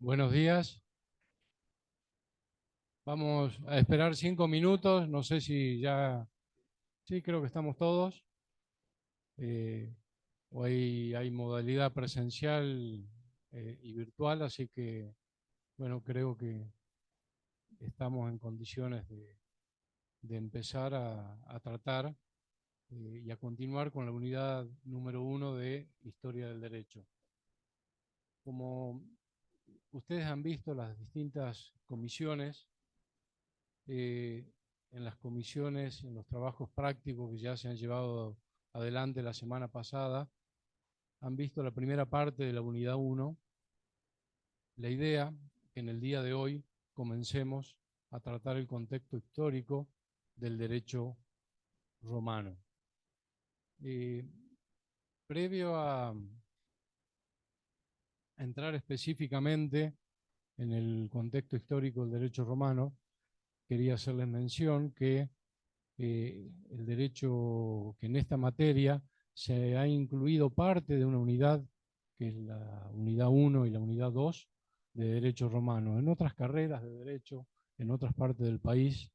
Buenos días. Vamos a esperar 5 minutos. No sé si ya... Sí, creo que estamos todos. Eh, Hoy hay modalidad presencial y virtual, así que, bueno, creo que estamos en condiciones de empezar a tratar y a continuar con la unidad número 1 de Historia del Derecho. Como ustedes han visto las distintas comisiones, eh, en las comisiones, en los trabajos prácticos que ya se han llevado adelante la semana pasada, han visto la primera parte de la unidad 1. La idea que en el día de hoy comencemos a tratar el contexto histórico del derecho romano. Eh, Previo a entrar específicamente en el contexto histórico del derecho romano, quería hacerles mención que el derecho, que en esta materia se ha incluido parte de una unidad, que es la unidad 1 y la unidad 2 de derecho romano. En otras carreras de derecho, en otras partes del país,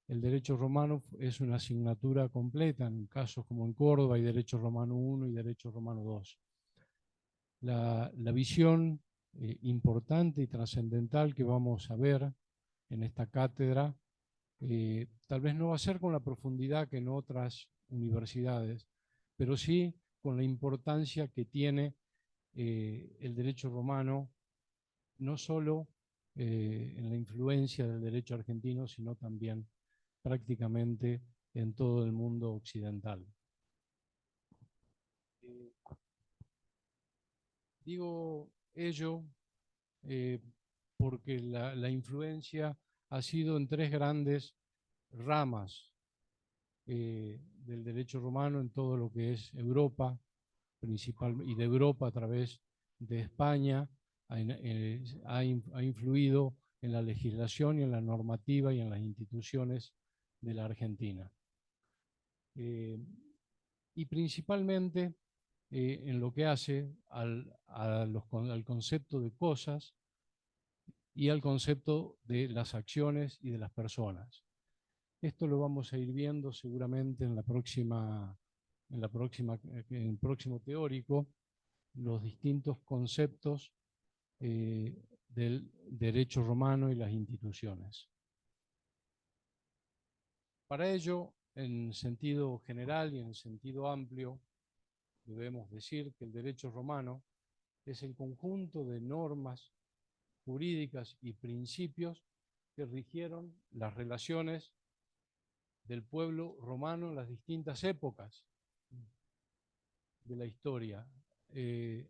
el derecho romano es una asignatura completa, en casos como en Córdoba hay derecho romano 1 y derecho romano 2. La visión importante y trascendental que vamos a ver en esta cátedra tal vez no va a ser con la profundidad que en otras universidades, pero sí con la importancia que tiene el derecho romano, no solo en la influencia del derecho argentino, sino también prácticamente en todo el mundo occidental. Eh, Digo ello eh, porque la influencia ha sido en tres grandes ramas del derecho romano en todo lo que es Europa, principal, y de Europa a través de España, ha influido en la legislación y en la normativa y en las instituciones de la Argentina. Eh, y principalmente en lo que hace al concepto de cosas y al concepto de las acciones y de las personas. Esto lo vamos a ir viendo seguramente en el próximo teórico, los distintos conceptos del derecho romano y las instituciones. Para ello, en sentido general y en sentido amplio, debemos decir que el derecho romano es el conjunto de normas jurídicas y principios que rigieron las relaciones del pueblo romano en las distintas épocas de la historia. Eh,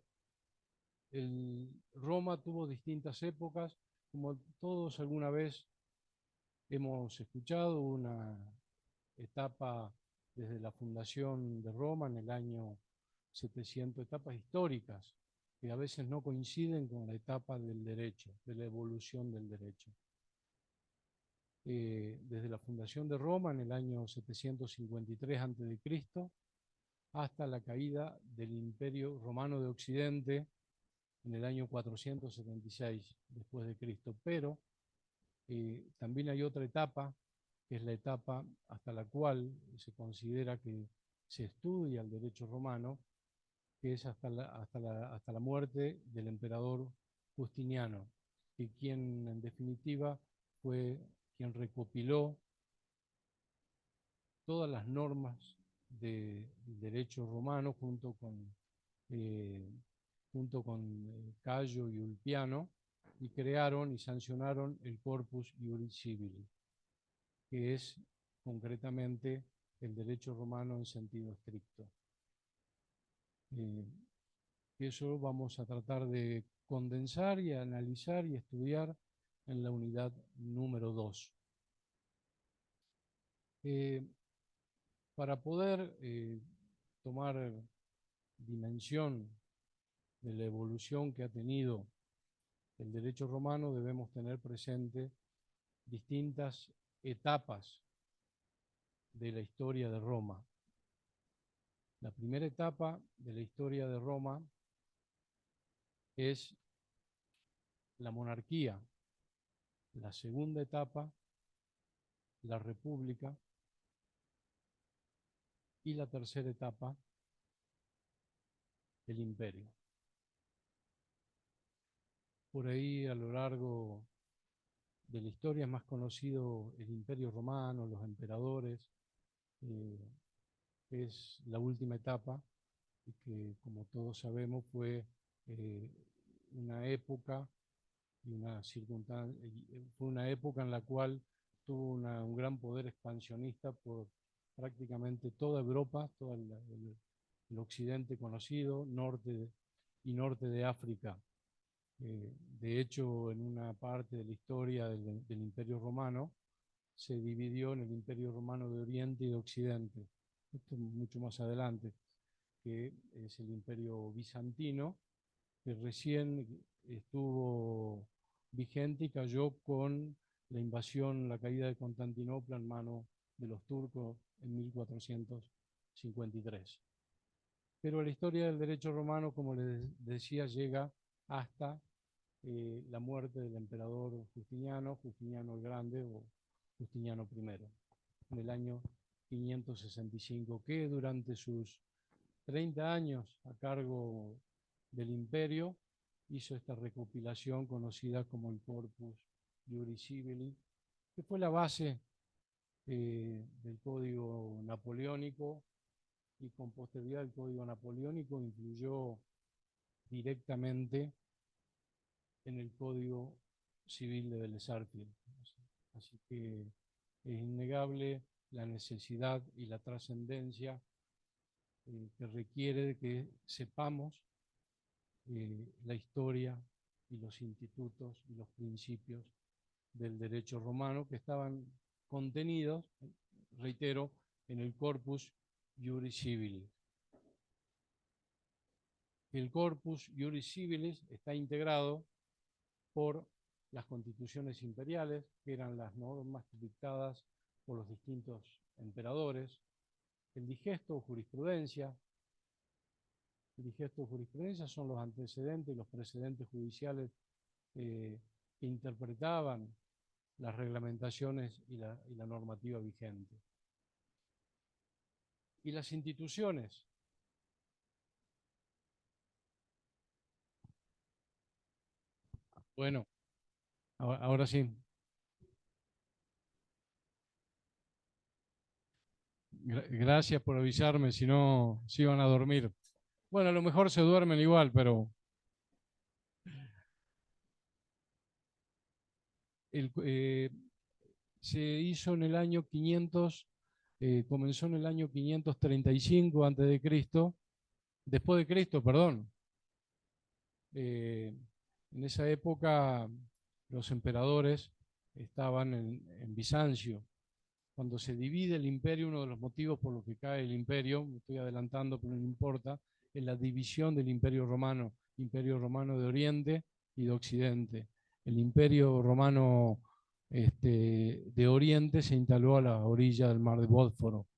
Roma tuvo distintas épocas, como todos alguna vez hemos escuchado, una etapa desde la fundación de Roma en el año 700, etapas históricas, que a veces no coinciden con la etapa del derecho, de la evolución del derecho. Desde la fundación de Roma en el año 753 a.C. hasta la caída del Imperio Romano de Occidente en el año 476 después de Cristo. Pero también hay otra etapa, que es la etapa hasta la cual se considera que se estudia el derecho romano, que es hasta la muerte del emperador Justiniano, y quien en definitiva fue quien recopiló todas las normas del derecho romano eh, junto con Cayo y Ulpiano, y crearon y sancionaron el Corpus Iuris Civili, que es concretamente el derecho romano en sentido estricto. Eso vamos a tratar de condensar y analizar y estudiar en la unidad número 2. Para poder tomar dimensión de la evolución que ha tenido el derecho romano, debemos tener presente distintas etapas de la historia de Roma. La primera etapa de la historia de Roma es la monarquía, la segunda etapa, la república, y la tercera etapa, el imperio. Por ahí, a lo largo de la historia, es más conocido el Imperio Romano, los emperadores, es la última etapa, y que, como todos sabemos, fue una época y una circunstancia, fue una época en la cual tuvo un gran poder expansionista por prácticamente toda Europa, todo el occidente conocido, norte y norte de África. De hecho, en una parte de la historia del Imperio Romano, se dividió en el Imperio Romano de Oriente y de Occidente. Esto mucho más adelante, que es el Imperio Bizantino, que recién estuvo vigente y cayó con la invasión, la caída de Constantinopla en manos de los turcos en 1453. Pero la historia del derecho romano, como les decía, llega hasta la muerte del emperador Justiniano, Justiniano el Grande o Justiniano I, en el año 565, que durante sus 30 años a cargo del imperio hizo esta recopilación conocida como el Corpus Iuris Civilis, que fue la base del Código Napoleónico, y con posterioridad el Código Napoleónico influyó directamente en el Código Civil de Vélez Sarsfield. Así que es innegable la necesidad y la trascendencia que requiere de que sepamos la historia y los institutos y los principios del derecho romano que estaban contenidos, reitero, en el Corpus Iuris Civilis. El Corpus Iuris Civilis está integrado por las constituciones imperiales, que eran las normas dictadas por los distintos emperadores, el digesto o jurisprudencia. El digesto o jurisprudencia son los antecedentes y los precedentes judiciales que interpretaban las reglamentaciones y la normativa vigente. Y las instituciones. Bueno, ahora sí. Gracias por avisarme, si no se iban a dormir. Bueno, a lo mejor se duermen igual, pero se hizo en el año 500, comenzó en el año 535 antes de Cristo, después de Cristo, perdón. En esa época los emperadores estaban en Bizancio. Cuando se divide el imperio, uno de los motivos por los que cae el imperio, me estoy adelantando pero no importa, es la división del imperio romano de Oriente y de Occidente. El imperio romano de Oriente se instaló a la orilla del mar de Bósforo,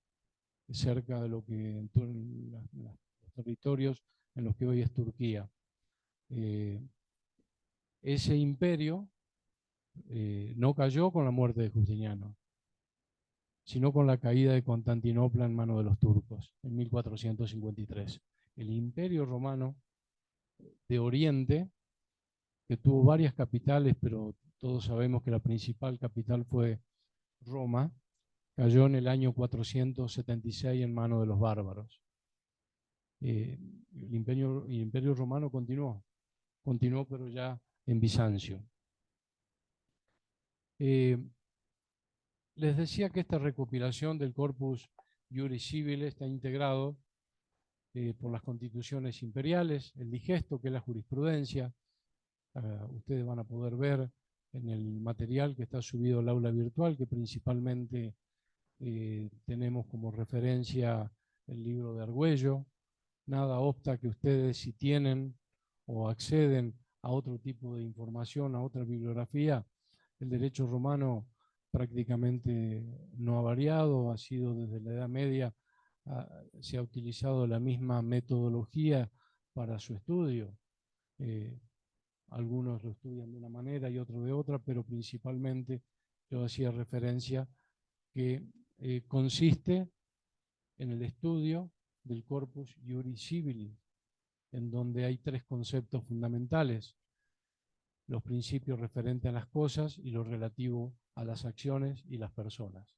cerca de lo que los territorios en los que hoy es Turquía. Ese imperio no cayó con la muerte de Justiniano, sino con la caída de Constantinopla en manos de los turcos en 1453. El imperio romano de Oriente, que tuvo varias capitales, pero todos sabemos que la principal capital fue Roma, cayó en el año 476 en manos de los bárbaros. El imperio romano continuó pero ya en Bizancio. Les decía que esta recopilación del Corpus Iuris Civilis está integrado por las constituciones imperiales, el digesto, que es la jurisprudencia. Ustedes van a poder ver en el material que está subido al aula virtual, que principalmente tenemos como referencia el libro de Argüello. Nada obsta que ustedes, si tienen o acceden a otro tipo de información, a otra bibliografía, el derecho romano prácticamente no ha variado, ha sido desde la Edad Media, se ha utilizado la misma metodología para su estudio. algunos lo estudian de una manera y otros de otra, pero principalmente yo hacía referencia que consiste en el estudio del corpus iuris civilis, en donde hay tres conceptos fundamentales: los principios referentes a las cosas y lo relativo a las acciones y las personas.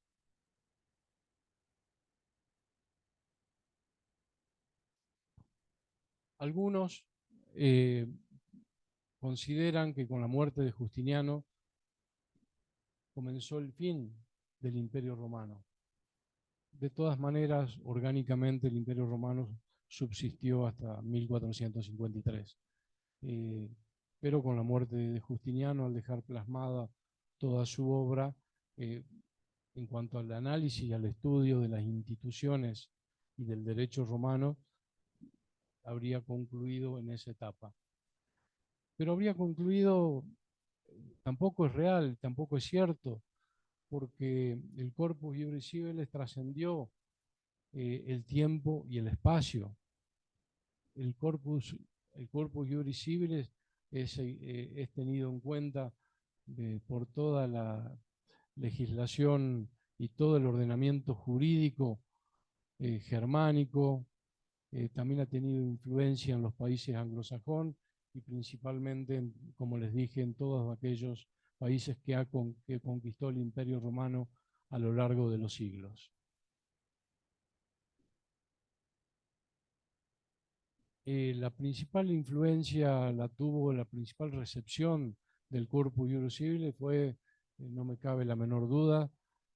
Algunos consideran que con la muerte de Justiniano comenzó el fin del Imperio Romano. De todas maneras, orgánicamente el Imperio Romano subsistió hasta 1453. Pero con la muerte de Justiniano, al dejar plasmada toda su obra, en cuanto al análisis y al estudio de las instituciones y del derecho romano, habría concluido en esa etapa. Pero habría concluido, tampoco es real, tampoco es cierto, porque el corpus iuris civilis trascendió el tiempo y el espacio. El corpus iuris civilis es tenido en cuenta por toda la legislación y todo el ordenamiento jurídico germánico. También ha tenido influencia en los países anglosajón y principalmente, como les dije, en todos aquellos países que conquistó el Imperio Romano a lo largo de los siglos. La principal influencia la tuvo, la principal recepción del Corpus Iuris Civilis fue, no me cabe la menor duda,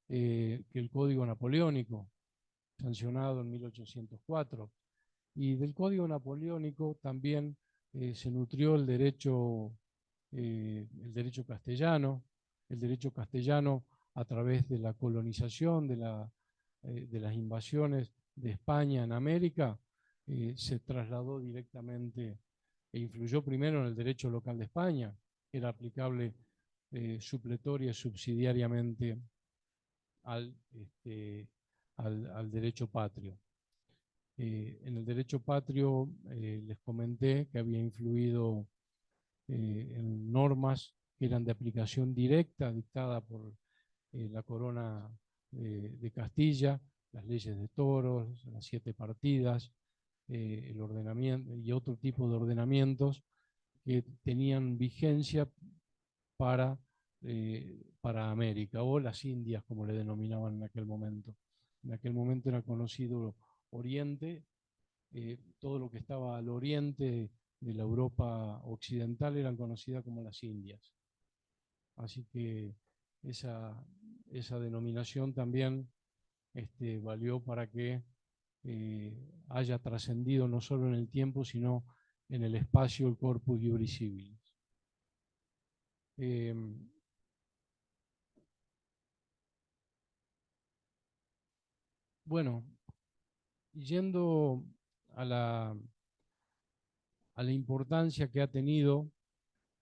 que el Código Napoleónico, sancionado en 1804. Y del Código Napoleónico también se nutrió el derecho castellano, a través de la colonización, de las invasiones de España en América, se trasladó directamente e influyó primero en el derecho local de España, que era aplicable supletoria y subsidiariamente al, al derecho patrio. En el derecho patrio les comenté que había influido en normas que eran de aplicación directa dictada por la corona de Castilla, las leyes de toros, las 7 partidas, el ordenamiento y otro tipo de ordenamientos que tenían vigencia para América, o las Indias, como le denominaban en aquel momento. En aquel momento era conocido Oriente, todo lo que estaba al oriente de la Europa occidental eran conocidas como las Indias. Así que esa denominación también valió para que haya trascendido no solo en el tiempo, sino en el espacio el Corpus Iuris Civilis. Bueno, yendo a la importancia que ha tenido,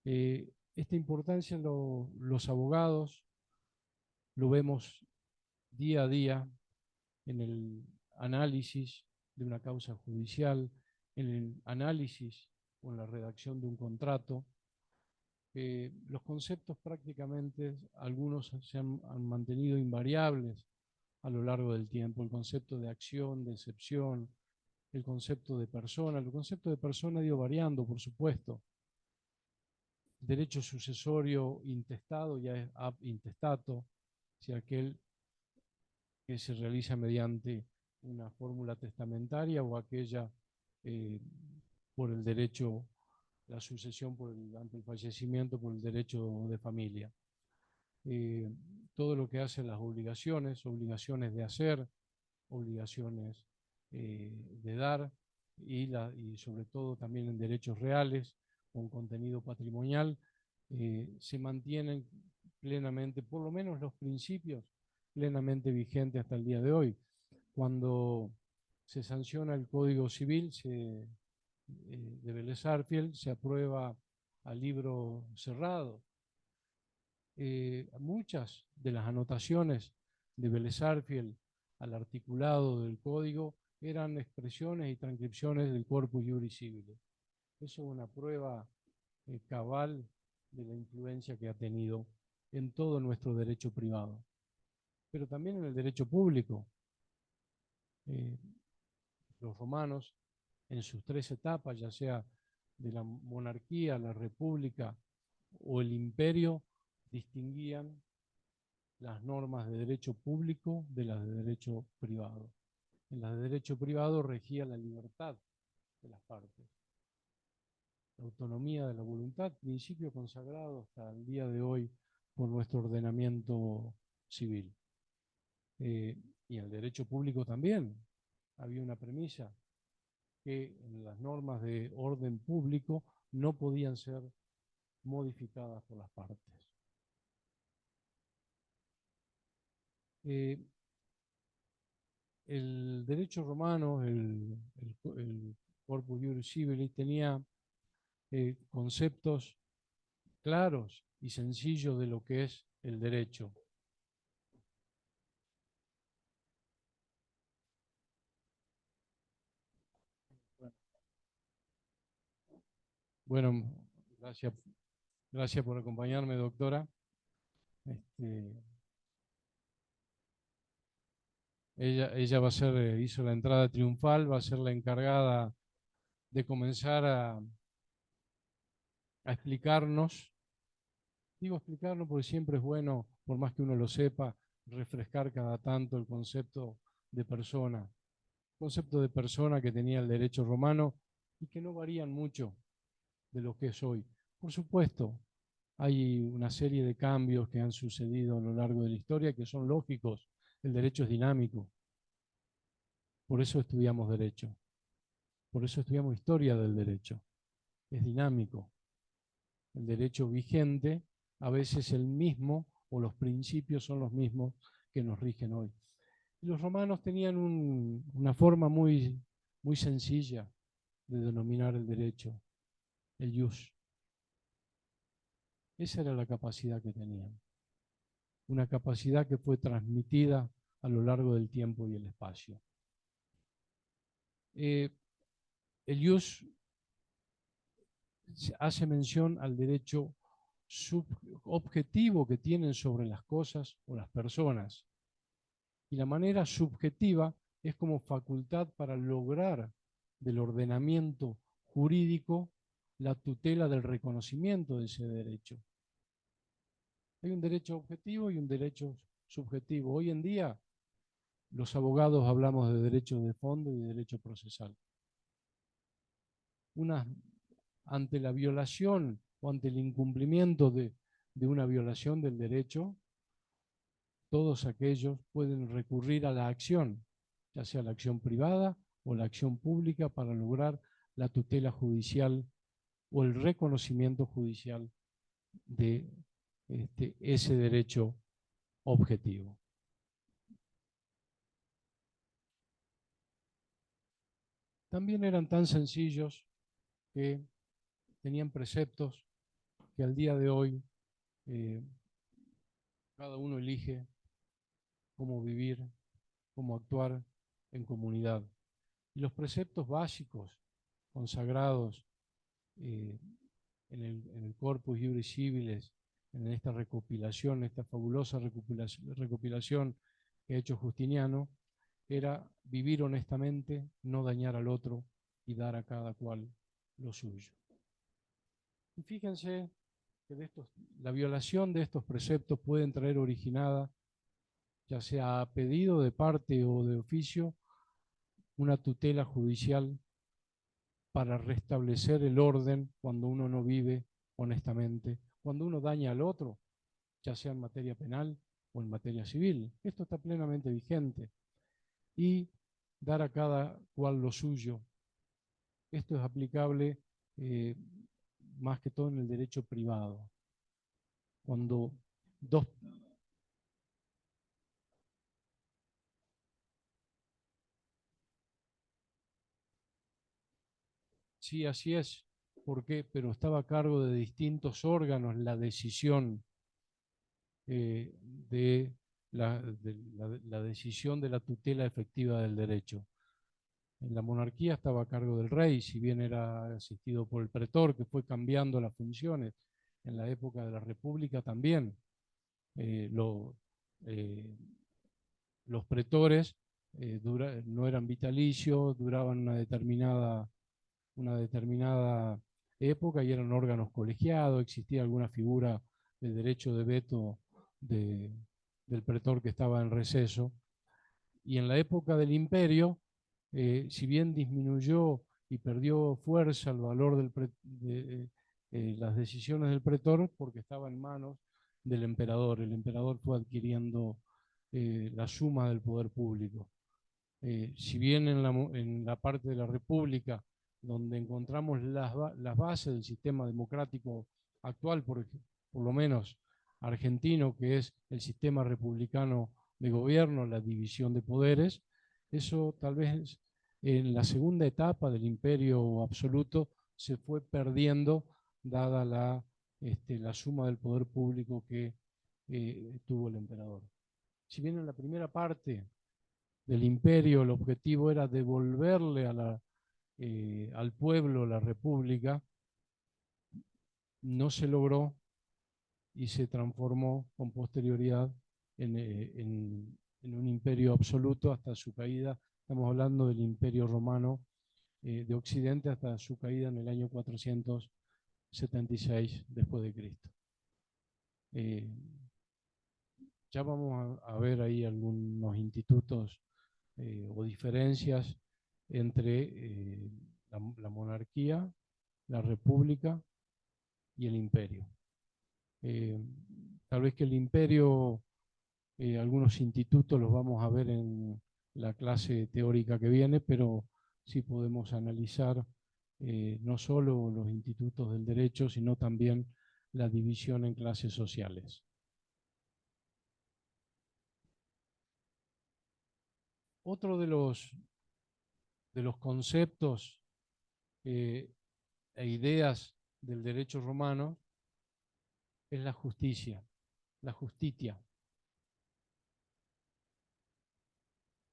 esta importancia los abogados lo vemos día a día en el análisis de una causa judicial, en el análisis o en la redacción de un contrato. Los conceptos prácticamente, algunos se han mantenido invariables a lo largo del tiempo. El concepto de acción, de excepción, el concepto de persona. El concepto de persona ha ido variando, por supuesto. Derecho sucesorio intestado ya es ab intestato, si aquel que se realiza mediante una fórmula testamentaria o aquella por el derecho, la sucesión ante el fallecimiento por el derecho de familia. Todo lo que hace las obligaciones de hacer, obligaciones de dar y sobre todo también en derechos reales con contenido patrimonial, se mantienen plenamente, por lo menos los principios, plenamente vigentes hasta el día de hoy. Cuando se sanciona el Código Civil de Vélez Sarsfield, se aprueba a libro cerrado. Muchas de las anotaciones de Vélez Sarsfield al articulado del código eran expresiones y transcripciones del Corpus Iuris Civilis. Eso es una prueba cabal de la influencia que ha tenido en todo nuestro derecho privado, pero también en el derecho público. Los romanos, en sus tres etapas, ya sea de la monarquía, la república o el imperio, distinguían las normas de derecho público de las de derecho privado. En las de derecho privado regía la libertad de las partes, la autonomía de la voluntad, principio consagrado hasta el día de hoy por nuestro ordenamiento civil. Y en el derecho público también había una premisa, que en las normas de orden público no podían ser modificadas por las partes. El derecho romano, el Corpus Iuris Civilis, tenía conceptos claros y sencillos de lo que es el derecho. Bueno, gracias por acompañarme, doctora. Ella va a ser, hizo la entrada triunfal, va a ser la encargada de comenzar a explicarnos. Digo explicarnos porque siempre es bueno, por más que uno lo sepa, refrescar cada tanto el concepto de persona que tenía el derecho romano y que no varían mucho de lo que es hoy. Por supuesto, hay una serie de cambios que han sucedido a lo largo de la historia que son lógicos. El derecho es dinámico. Por eso estudiamos derecho. Por eso estudiamos historia del derecho. Es dinámico. El derecho vigente a veces el mismo o los principios son los mismos que nos rigen hoy. Y los romanos tenían una forma muy sencilla de denominar el derecho, el ius. Esa era la capacidad que tenían. Una capacidad que fue transmitida a lo largo del tiempo y el espacio. El ius hace mención al derecho objetivo que tienen sobre las cosas o las personas. Y la manera subjetiva es como facultad para lograr del ordenamiento jurídico la tutela del reconocimiento de ese derecho. Hay un derecho objetivo y un derecho subjetivo. Hoy en día los abogados hablamos de derecho de fondo y de derecho procesal. Ante la violación o ante el incumplimiento de una violación del derecho, todos aquellos pueden recurrir a la acción, ya sea la acción privada o la acción pública, para lograr la tutela judicial o el reconocimiento judicial de ese derecho objetivo. También eran tan sencillos que tenían preceptos que al día de hoy cada uno elige cómo vivir, cómo actuar en comunidad. Y los preceptos básicos, consagrados en el Corpus Iuris Civilis, en esta recopilación, esta fabulosa recopilación que ha hecho Justiniano, era vivir honestamente, no dañar al otro y dar a cada cual lo suyo. Y fíjense que la violación de estos preceptos pueden traer originada, ya sea a pedido de parte o de oficio, una tutela judicial para restablecer el orden cuando uno no vive honestamente, cuando uno daña al otro, ya sea en materia penal o en materia civil. Esto está plenamente vigente. Y dar a cada cual lo suyo. Esto es aplicable más que todo en el derecho privado. Cuando dos... Sí, así es. ¿Por qué? Pero estaba a cargo de distintos órganos la decisión de la decisión de la tutela efectiva del derecho. En la monarquía estaba a cargo del rey, si bien era asistido por el pretor, que fue cambiando las funciones. En la época de la República también eh, lo, eh, los pretores no eran vitalicios, duraban una determinada época y eran órganos colegiados, existía alguna figura de derecho de veto de, del pretor que estaba en receso. Y en la época del imperio, si bien disminuyó y perdió fuerza el valor de las decisiones del pretor, porque estaba en manos del emperador. El emperador fue adquiriendo la suma del poder público. Si bien en la parte de la República, donde encontramos las bases del sistema democrático actual, por lo menos argentino, que es el sistema republicano de gobierno, la división de poderes, eso tal vez en la segunda etapa del imperio absoluto se fue perdiendo, dada la suma del poder público que tuvo el emperador. Si bien en la primera parte del imperio el objetivo era devolverle al pueblo la república, no se logró y se transformó con posterioridad en un imperio absoluto hasta su caída. Estamos hablando del imperio romano de Occidente hasta su caída en el año 476 después de Cristo. Eh, ya vamos a ver ahí algunos institutos o diferencias entre la monarquía, la república y el imperio. Eh, Tal vez que el imperio, algunos institutos los vamos a ver en la clase teórica que viene, pero sí podemos analizar no solo los institutos del derecho, sino también la división en clases sociales. Otro de los conceptos e ideas del derecho romano es la justicia, la justitia.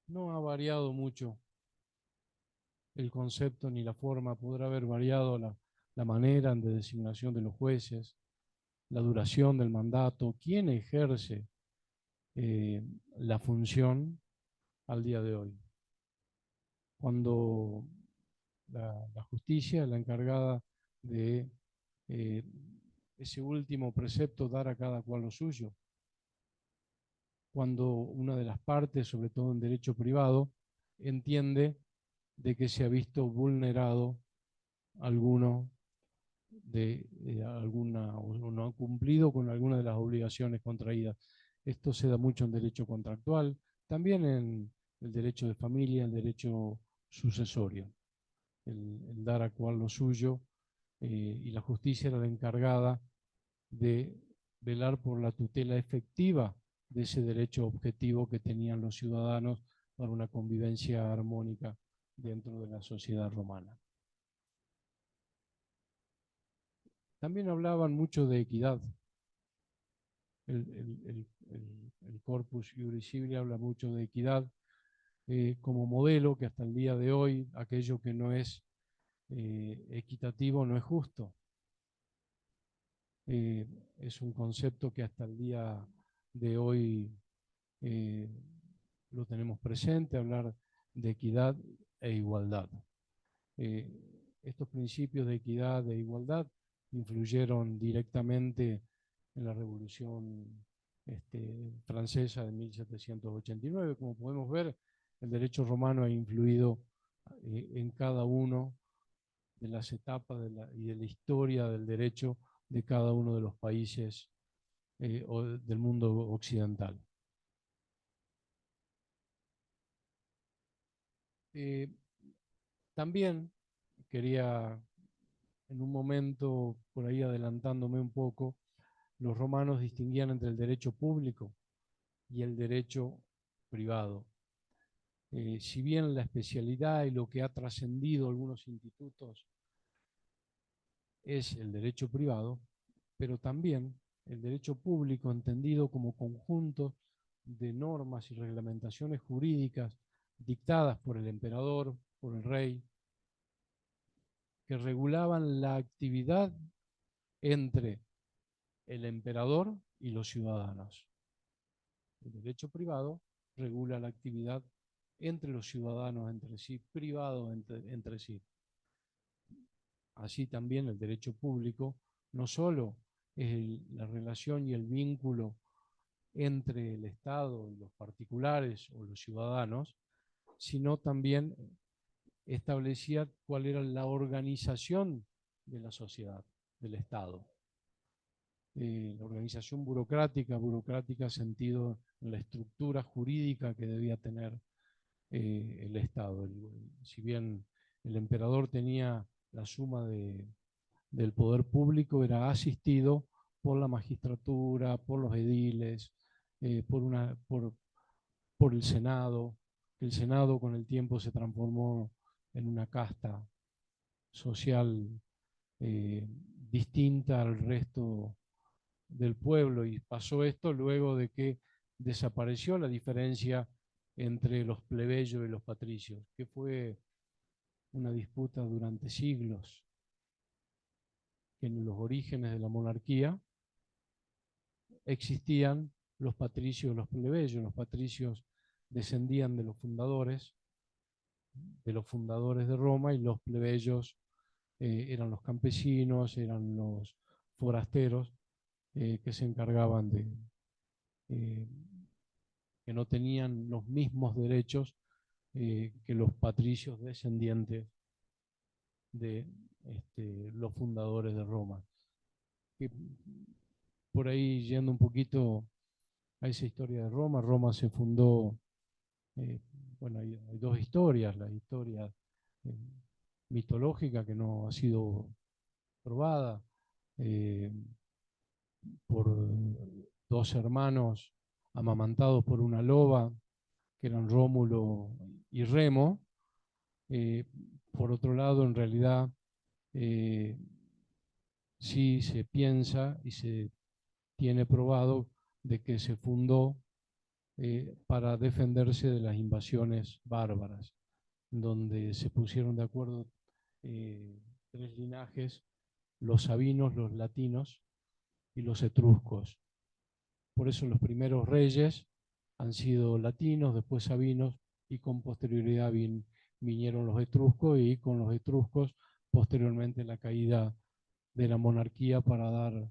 No ha variado mucho el concepto ni la forma, podrá haber variado la manera de designación de los jueces, la duración del mandato, quién ejerce la función al día de hoy. Cuando la justicia es la encargada de eh, ese último precepto, dar a cada cual lo suyo. Cuando una de las partes, sobre todo en derecho privado, entiende de que se ha visto vulnerado alguno alguna o no ha cumplido con alguna de las obligaciones contraídas. Esto se da mucho en derecho contractual, también en el derecho de familia, el derecho sucesorio, el dar a cual lo suyo, y la justicia era la encargada de velar por la tutela efectiva de ese derecho objetivo que tenían los ciudadanos para una convivencia armónica dentro de la sociedad romana. También hablaban mucho de equidad. El corpus iuris civili habla mucho de equidad como modelo, que hasta el día de hoy aquello que no es equitativo no es justo. Es un concepto que hasta el día de hoy eh, lo tenemos presente, hablar de equidad e igualdad. Estos principios de equidad e igualdad influyeron directamente en la Revolución Francesa de 1789. Como podemos ver, el derecho romano ha influido en cada una de las etapas y de la historia del derecho de cada uno de los países del mundo occidental. Eh, También quería, en un momento, por ahí adelantándome un poco, los romanos distinguían entre el derecho público y el derecho privado. Si bien la especialidad y lo que ha trascendido algunos institutos es el derecho privado, pero también el derecho público entendido como conjunto de normas y reglamentaciones jurídicas dictadas por el emperador, por el rey, que regulaban la actividad entre el emperador y los ciudadanos. El derecho privado regula la actividad entre los ciudadanos entre sí, privados entre sí. Así también el derecho público no solo es la relación y el vínculo entre el Estado y los particulares o los ciudadanos, sino también establecía cuál era la organización de la sociedad, del Estado. La organización burocrática sentido en la estructura jurídica que debía tener el Estado. Si bien el emperador tenía la suma del poder público, era asistido por la magistratura, por los ediles, por el Senado. El Senado con el tiempo se transformó en una casta social distinta al resto del pueblo, y pasó esto luego de que desapareció la diferencia entre los plebeyos y los patricios, que fue una disputa durante siglos, que en los orígenes de la monarquía existían los patricios y los plebeyos. Los patricios descendían de los fundadores de Roma, y los plebeyos eran los campesinos, eran los forasteros que se encargaban eh, que no tenían los mismos derechos que los patricios descendientes de los fundadores de Roma. Que, por ahí, yendo un poquito a esa historia de Roma, Roma se fundó, eh, bueno, hay dos historias: la historia eh, mitológica, que no ha sido probada, eh, por dos hermanos amamantados por una loba, que eran Rómulo y Remo. Eh, por otro lado, en realidad, eh, sí se piensa y se tiene probado de que se fundó para defenderse de las invasiones bárbaras, donde se pusieron de acuerdo tres linajes: los sabinos, los latinos y los etruscos. Por eso los primeros reyes han sido latinos, después sabinos, y con posterioridad vinieron los etruscos, y con los etruscos posteriormente la caída de la monarquía para dar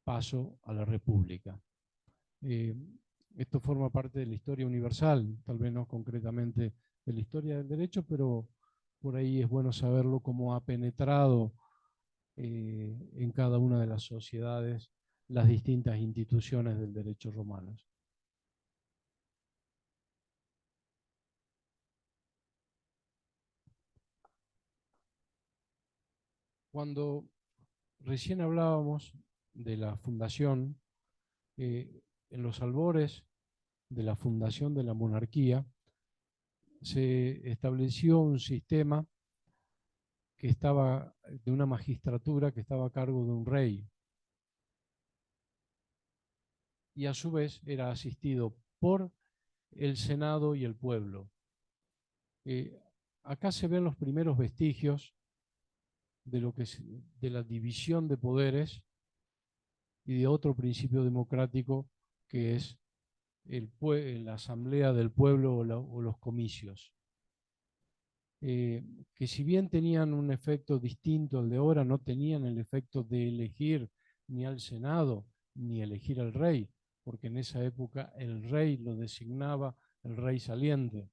paso a la república. Eh, Esto forma parte de la historia universal, tal vez no concretamente de la historia del derecho, pero por ahí es bueno saberlo, cómo ha penetrado en cada una de las sociedades las distintas instituciones del derecho romanos. Cuando recién hablábamos de la fundación, en los albores de la fundación de la monarquía, se estableció un sistema que estaba de una magistratura que estaba a cargo de un rey, y a su vez era asistido por el Senado y el pueblo. Acá se ven los primeros vestigios de lo que es, de la división de poderes y de otro principio democrático, que es la asamblea del pueblo o los comicios. Que si bien tenían un efecto distinto al de ahora, no tenían el efecto de elegir ni al Senado ni elegir al rey, porque en esa época el rey lo designaba el rey saliente.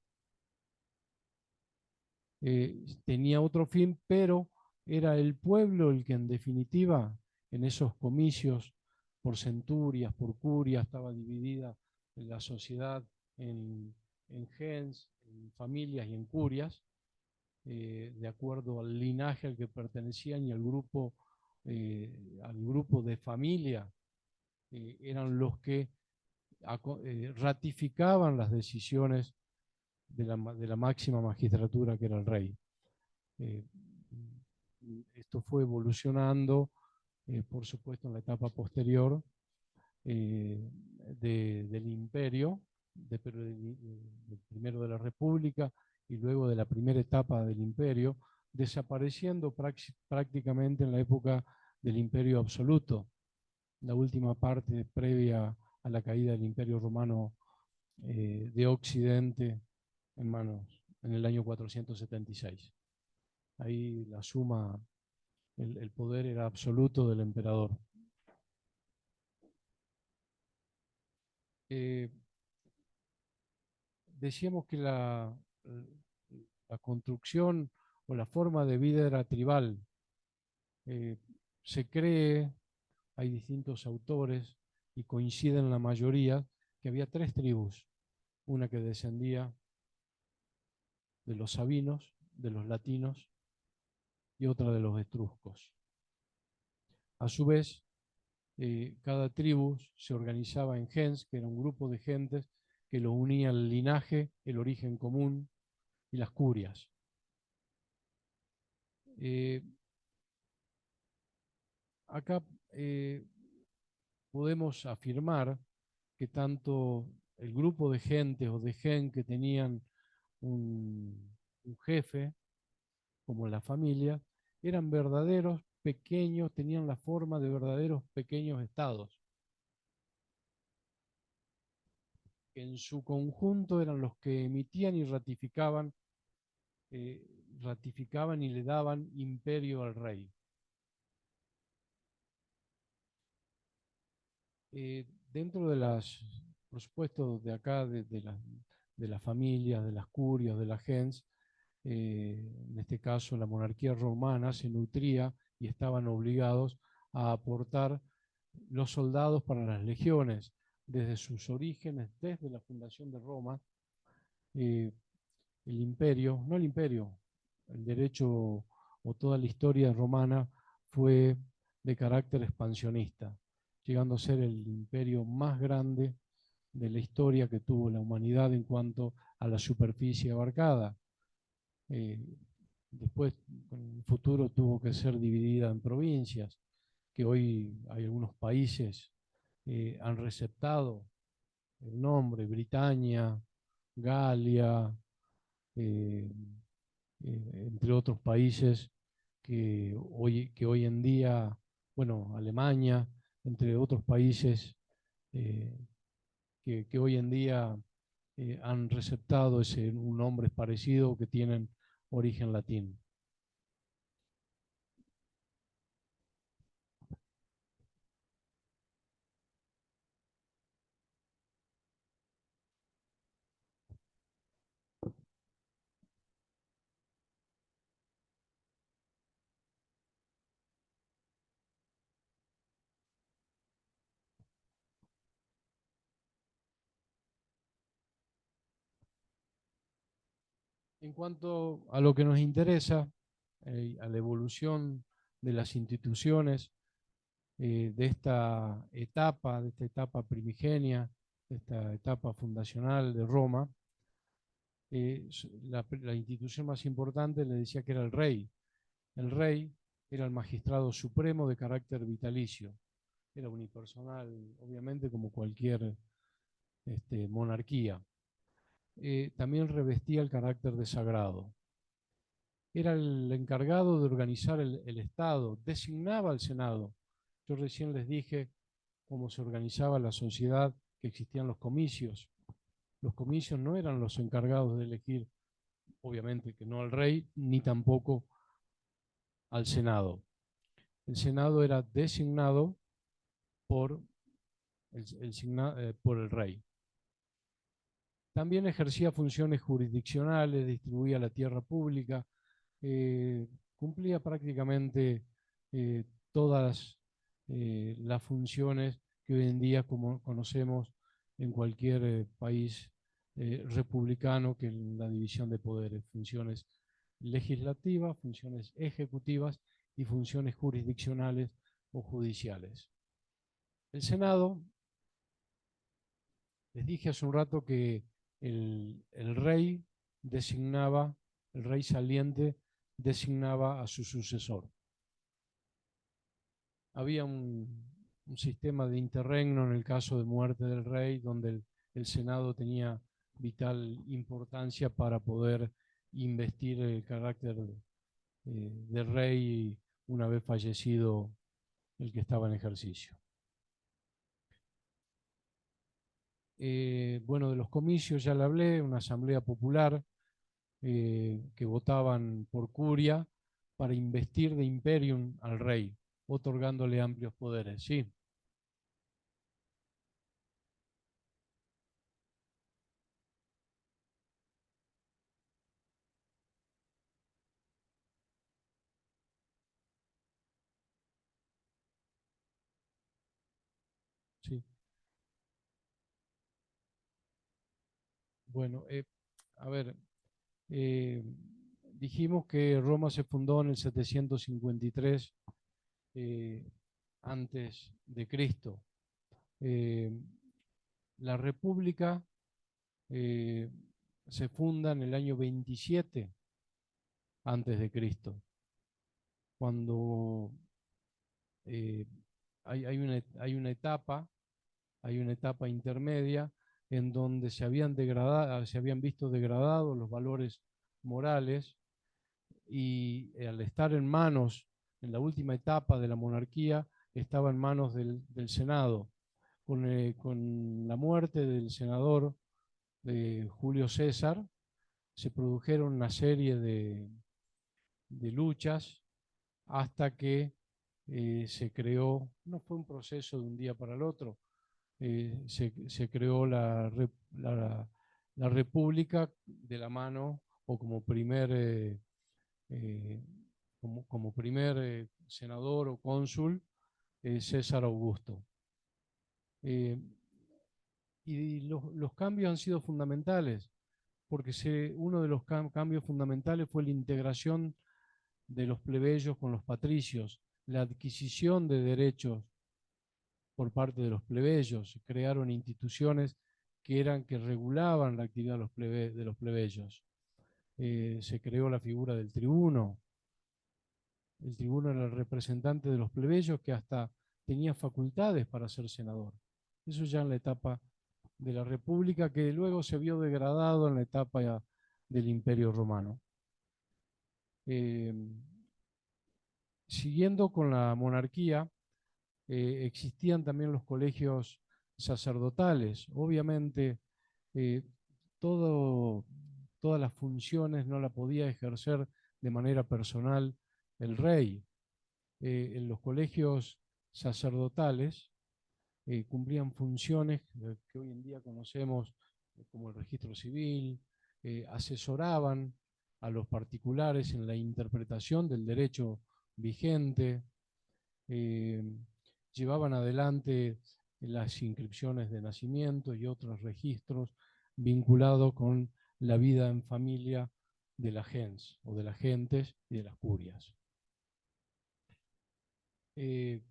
Tenía otro fin, pero era el pueblo el que en definitiva en esos comicios, por centurias, por curias, estaba dividida la sociedad en gens, en familias y en curias, de acuerdo al linaje al que pertenecían y al grupo de familia. Eran los que ratificaban las decisiones de la máxima magistratura, que era el rey. Eh, Esto fue evolucionando, por supuesto, en la etapa posterior del imperio, del primero de la República y luego de la primera etapa del imperio, desapareciendo prácticamente en la época del imperio absoluto, la última parte previa a la caída del imperio romano de Occidente en el año 476. Ahí la suma, el poder era absoluto del emperador. Eh, Decíamos que la construcción o la forma de vida era tribal. Eh, Se cree, hay distintos autores y coinciden la mayoría, que había tres tribus. Una que descendía de los sabinos, de los latinos, y otra de los etruscos. A su vez, cada tribu se organizaba en gens, que era un grupo de gentes que lo unía el linaje, el origen común y las curias. Eh, Acá podemos afirmar que tanto el grupo de gentes o de gen que tenían un jefe, como la familia, eran verdaderos pequeños, tenían la forma de verdaderos pequeños estados, que en su conjunto eran los que emitían y eh, ratificaban y le daban imperio al rey. Dentro de las, por supuesto, de acá, de las familias, de las curias, de la gens, en este caso la monarquía romana se nutría y estaban obligados a aportar los soldados para las legiones, desde sus orígenes, desde la fundación de Roma. eh, el imperio, no el imperio, el derecho o toda la historia romana fue de carácter expansionista, llegando a ser el imperio más grande de la historia que tuvo la humanidad en cuanto a la superficie abarcada. Eh, Después, en el futuro, tuvo que ser dividida en provincias, que hoy hay algunos países han receptado el nombre, Britania, Galia, eh, entre otros países que hoy en día, bueno, Alemania, entre otros países eh, que hoy en día han receptado un nombre parecido que tienen origen latín. En cuanto a lo que nos interesa, a la evolución de las instituciones de esta etapa primigenia, de esta etapa fundacional de Roma, la institución más importante le decía que era el rey. El rey era el magistrado supremo de carácter vitalicio. Era unipersonal, obviamente, como cualquier monarquía. También revestía el carácter de sagrado. Era el encargado de organizar el Estado, designaba al Senado. Yo recién les dije cómo se organizaba la sociedad, que existían los comicios. Los comicios no eran los encargados de elegir, obviamente que no al rey, ni tampoco al Senado. El Senado era designado por por el rey. También ejercía funciones jurisdiccionales, distribuía la tierra pública, eh, cumplía prácticamente eh, todas las funciones que hoy en día como conocemos en cualquier país republicano, que es la división de poderes, funciones legislativas, funciones ejecutivas y funciones jurisdiccionales o judiciales. El Senado, les dije hace un rato que el rey designaba, el rey saliente designaba a su sucesor. Había un sistema de interregno en el caso de muerte del rey, donde el Senado tenía vital importancia para poder investir el carácter de rey una vez fallecido el que estaba en ejercicio. Bueno, de los comicios ya le hablé, una asamblea popular que votaban por curia para investir de imperium al rey, otorgándole amplios poderes. Sí, sí. Bueno, a ver, eh, dijimos que Roma se fundó en el 753 eh, antes de Cristo. Eh, la República eh, se funda en el año 27 antes de Cristo, cuando eh, hay una etapa intermedia en donde se habían visto degradados los valores morales y al estar en manos, en la última etapa de la monarquía, estaba en manos del Senado. Con la muerte del senador Julio César, se produjeron una serie de luchas hasta que se creó, no fue un proceso de un día para el otro, se creó la República de la mano o eh, como primer senador o cónsul César Augusto. Eh, y los cambios han sido fundamentales, porque uno de los cambios fundamentales fue la integración de los plebeyos con los patricios, la adquisición de derechos por parte de los plebeyos, se crearon instituciones que regulaban la actividad de los plebeyos. Se creó la figura del tribuno. El tribuno era el representante de los plebeyos que hasta tenía facultades para ser senador. Eso ya en la etapa de la República, que luego se vio degradado en la etapa del Imperio Romano. Eh, Siguiendo con la monarquía, existían también los colegios sacerdotales. Obviamente, eh, todo, todas las funciones no la podía ejercer de manera personal el rey. En los colegios sacerdotales cumplían funciones que hoy en día conocemos como el registro civil, asesoraban a los particulares en la interpretación del derecho vigente, eh, llevaban adelante las inscripciones de nacimiento y otros registros vinculados con la vida en familia de la gens o de las gentes y de las curias. Eh,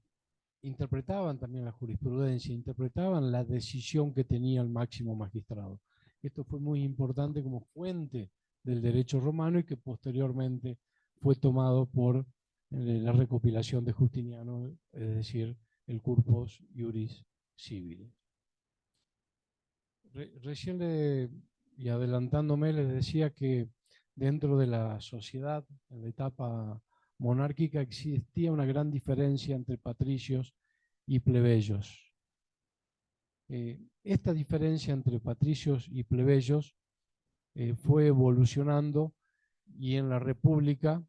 Interpretaban también la jurisprudencia, interpretaban la decisión que tenía el máximo magistrado. Esto fue muy importante como fuente del derecho romano y que posteriormente fue tomado por la recopilación de Justiniano, es decir, el Corpus Iuris Civil. Recién y adelantándome les decía que dentro de la sociedad, en la etapa monárquica, existía una gran diferencia entre patricios y plebeyos. Esta diferencia entre patricios y plebeyos fue evolucionando y en la República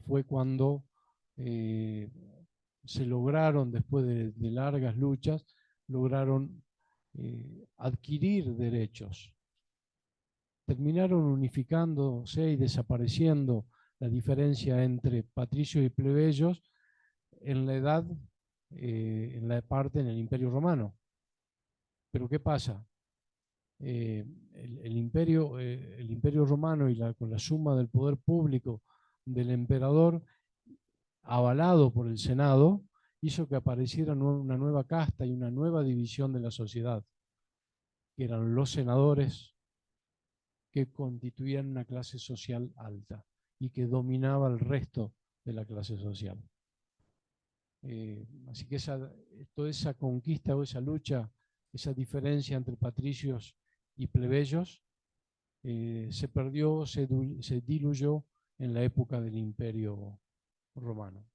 fue cuando se lograron, después de largas luchas, lograron adquirir derechos. Terminaron unificándose y desapareciendo la diferencia entre patricios y plebeyos en la edad, en la parte en el Imperio Romano. Pero ¿qué pasa? El imperio romano y con la suma del poder público del emperador, avalado por el Senado, hizo que apareciera una nueva casta y una nueva división de la sociedad, que eran los senadores, que constituían una clase social alta y que dominaba el resto de la clase social. Así que toda esa conquista o esa lucha, esa diferencia entre patricios y plebeyos, se perdió, se diluyó en la época del Imperio Romano.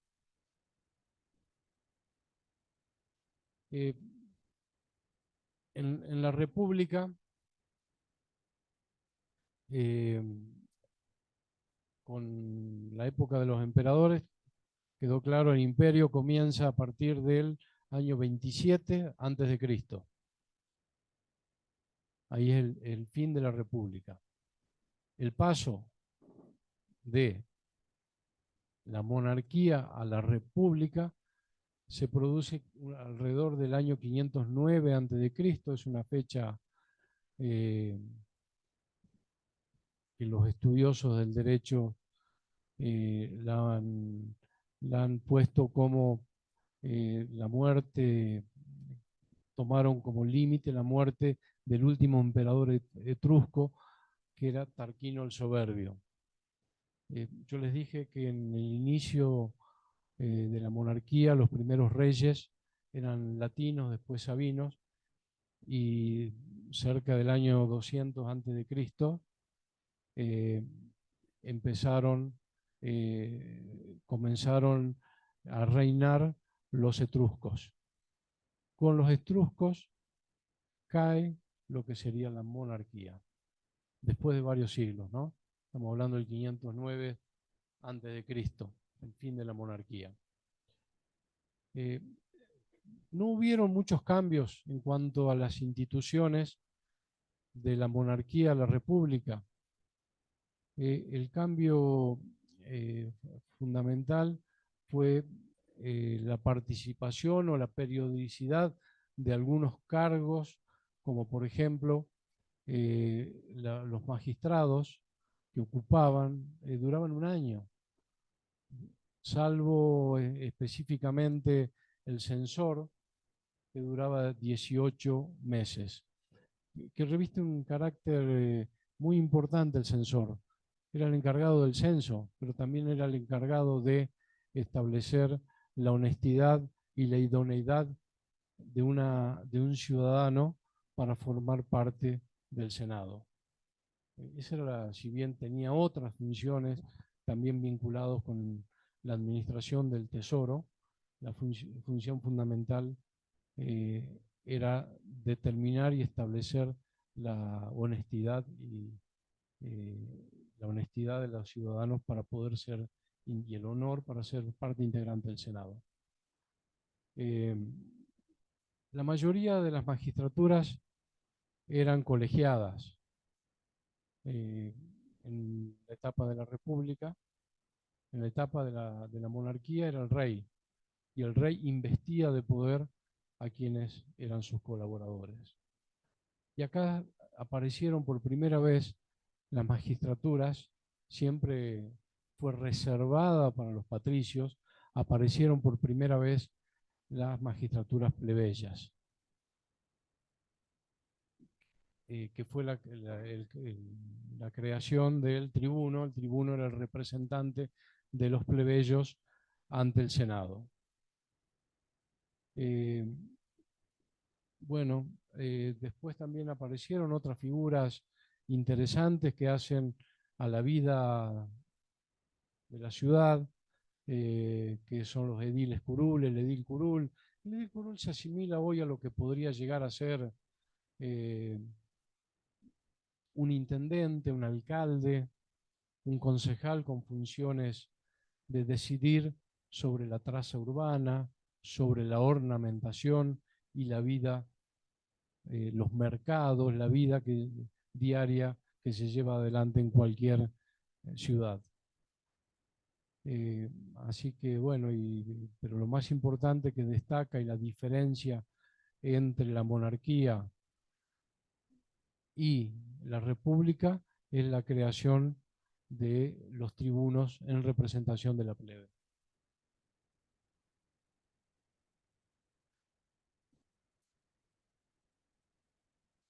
En la República, con la época de los emperadores, quedó claro, el imperio comienza a partir del año 27 antes de Cristo. Ahí es el fin de la República. El paso de la monarquía a la República se produce alrededor del año 509 a.C., es una fecha que los estudiosos del derecho la han puesto como la muerte, tomaron como límite la muerte del último emperador etrusco, que era Tarquino el Soberbio. Yo les dije que en el inicio de la monarquía los primeros reyes eran latinos, después sabinos, y cerca del año 200 a.C. Empezaron, comenzaron a reinar los etruscos. Con los etruscos cae lo que sería la monarquía, después de varios siglos, ¿no? Estamos hablando del 509 a.C., el fin de la monarquía. No hubieron muchos cambios en cuanto a las instituciones de la monarquía a la república. El cambio fundamental fue la participación o la periodicidad de algunos cargos, como por ejemplo los magistrados que ocupaban, duraban un año, salvo específicamente el censor, que duraba 18 meses, que reviste un carácter muy importante el censor. Era el encargado del censo, pero también era el encargado de establecer la honestidad y la idoneidad de un ciudadano para formar parte del Senado. Esa era, si bien tenía otras funciones también vinculados con la administración del tesoro, la función fundamental era determinar y establecer la honestidad y la honestidad de los ciudadanos para poder ser, y el honor para ser parte integrante del Senado. La mayoría de las magistraturas eran colegiadas. En la etapa de la República, en la etapa de la monarquía era el rey, y el rey investía de poder a quienes eran sus colaboradores. Y acá aparecieron por primera vez las magistraturas, siempre fue reservada para los patricios, aparecieron por primera vez las magistraturas plebeyas, que fue la creación del tribuno. El tribuno era el representante de los plebeyos ante el Senado. Bueno, después también aparecieron otras figuras interesantes que hacen a la vida de la ciudad, que son los ediles curul, el edil curul. El edil curul se asimila hoy a lo que podría llegar a ser un intendente, un alcalde, un concejal con funciones de decidir sobre la traza urbana, sobre la ornamentación y la vida, los mercados, la vida diaria que se lleva adelante en cualquier ciudad. Así que bueno, pero lo más importante que destaca y la diferencia entre la monarquía y la república es la creación de los tribunos en representación de la plebe.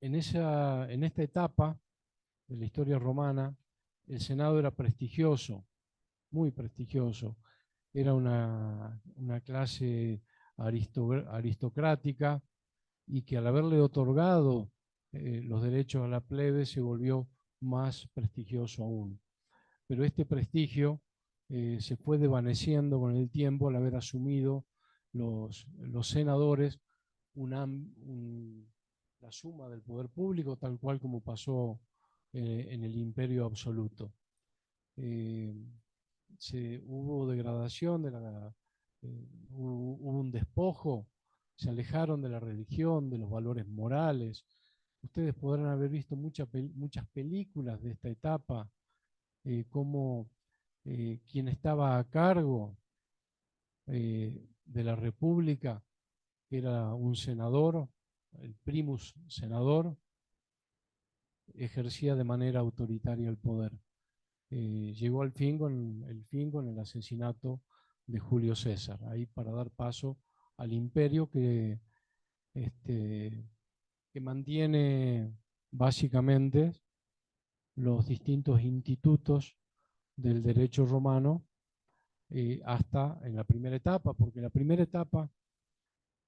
En esta etapa de la historia romana, el Senado era prestigioso, muy prestigioso. Era una clase aristocrática, y que al haberle otorgado los derechos a la plebe se volvió más prestigioso aún. Pero este prestigio se fue desvaneciendo con el tiempo al haber asumido los senadores la suma del poder público, tal cual como pasó en el imperio absoluto. Hubo degradación, hubo un despojo, se alejaron de la religión, de los valores morales. Ustedes podrán haber visto muchas películas de esta etapa, cómo quien estaba a cargo de la República, que era un senador, el primus senador, ejercía de manera autoritaria el poder. Llegó al fin con el asesinato de Julio César, ahí para dar paso al imperio que mantiene básicamente los distintos institutos del derecho romano hasta en la primera etapa, porque en la primera etapa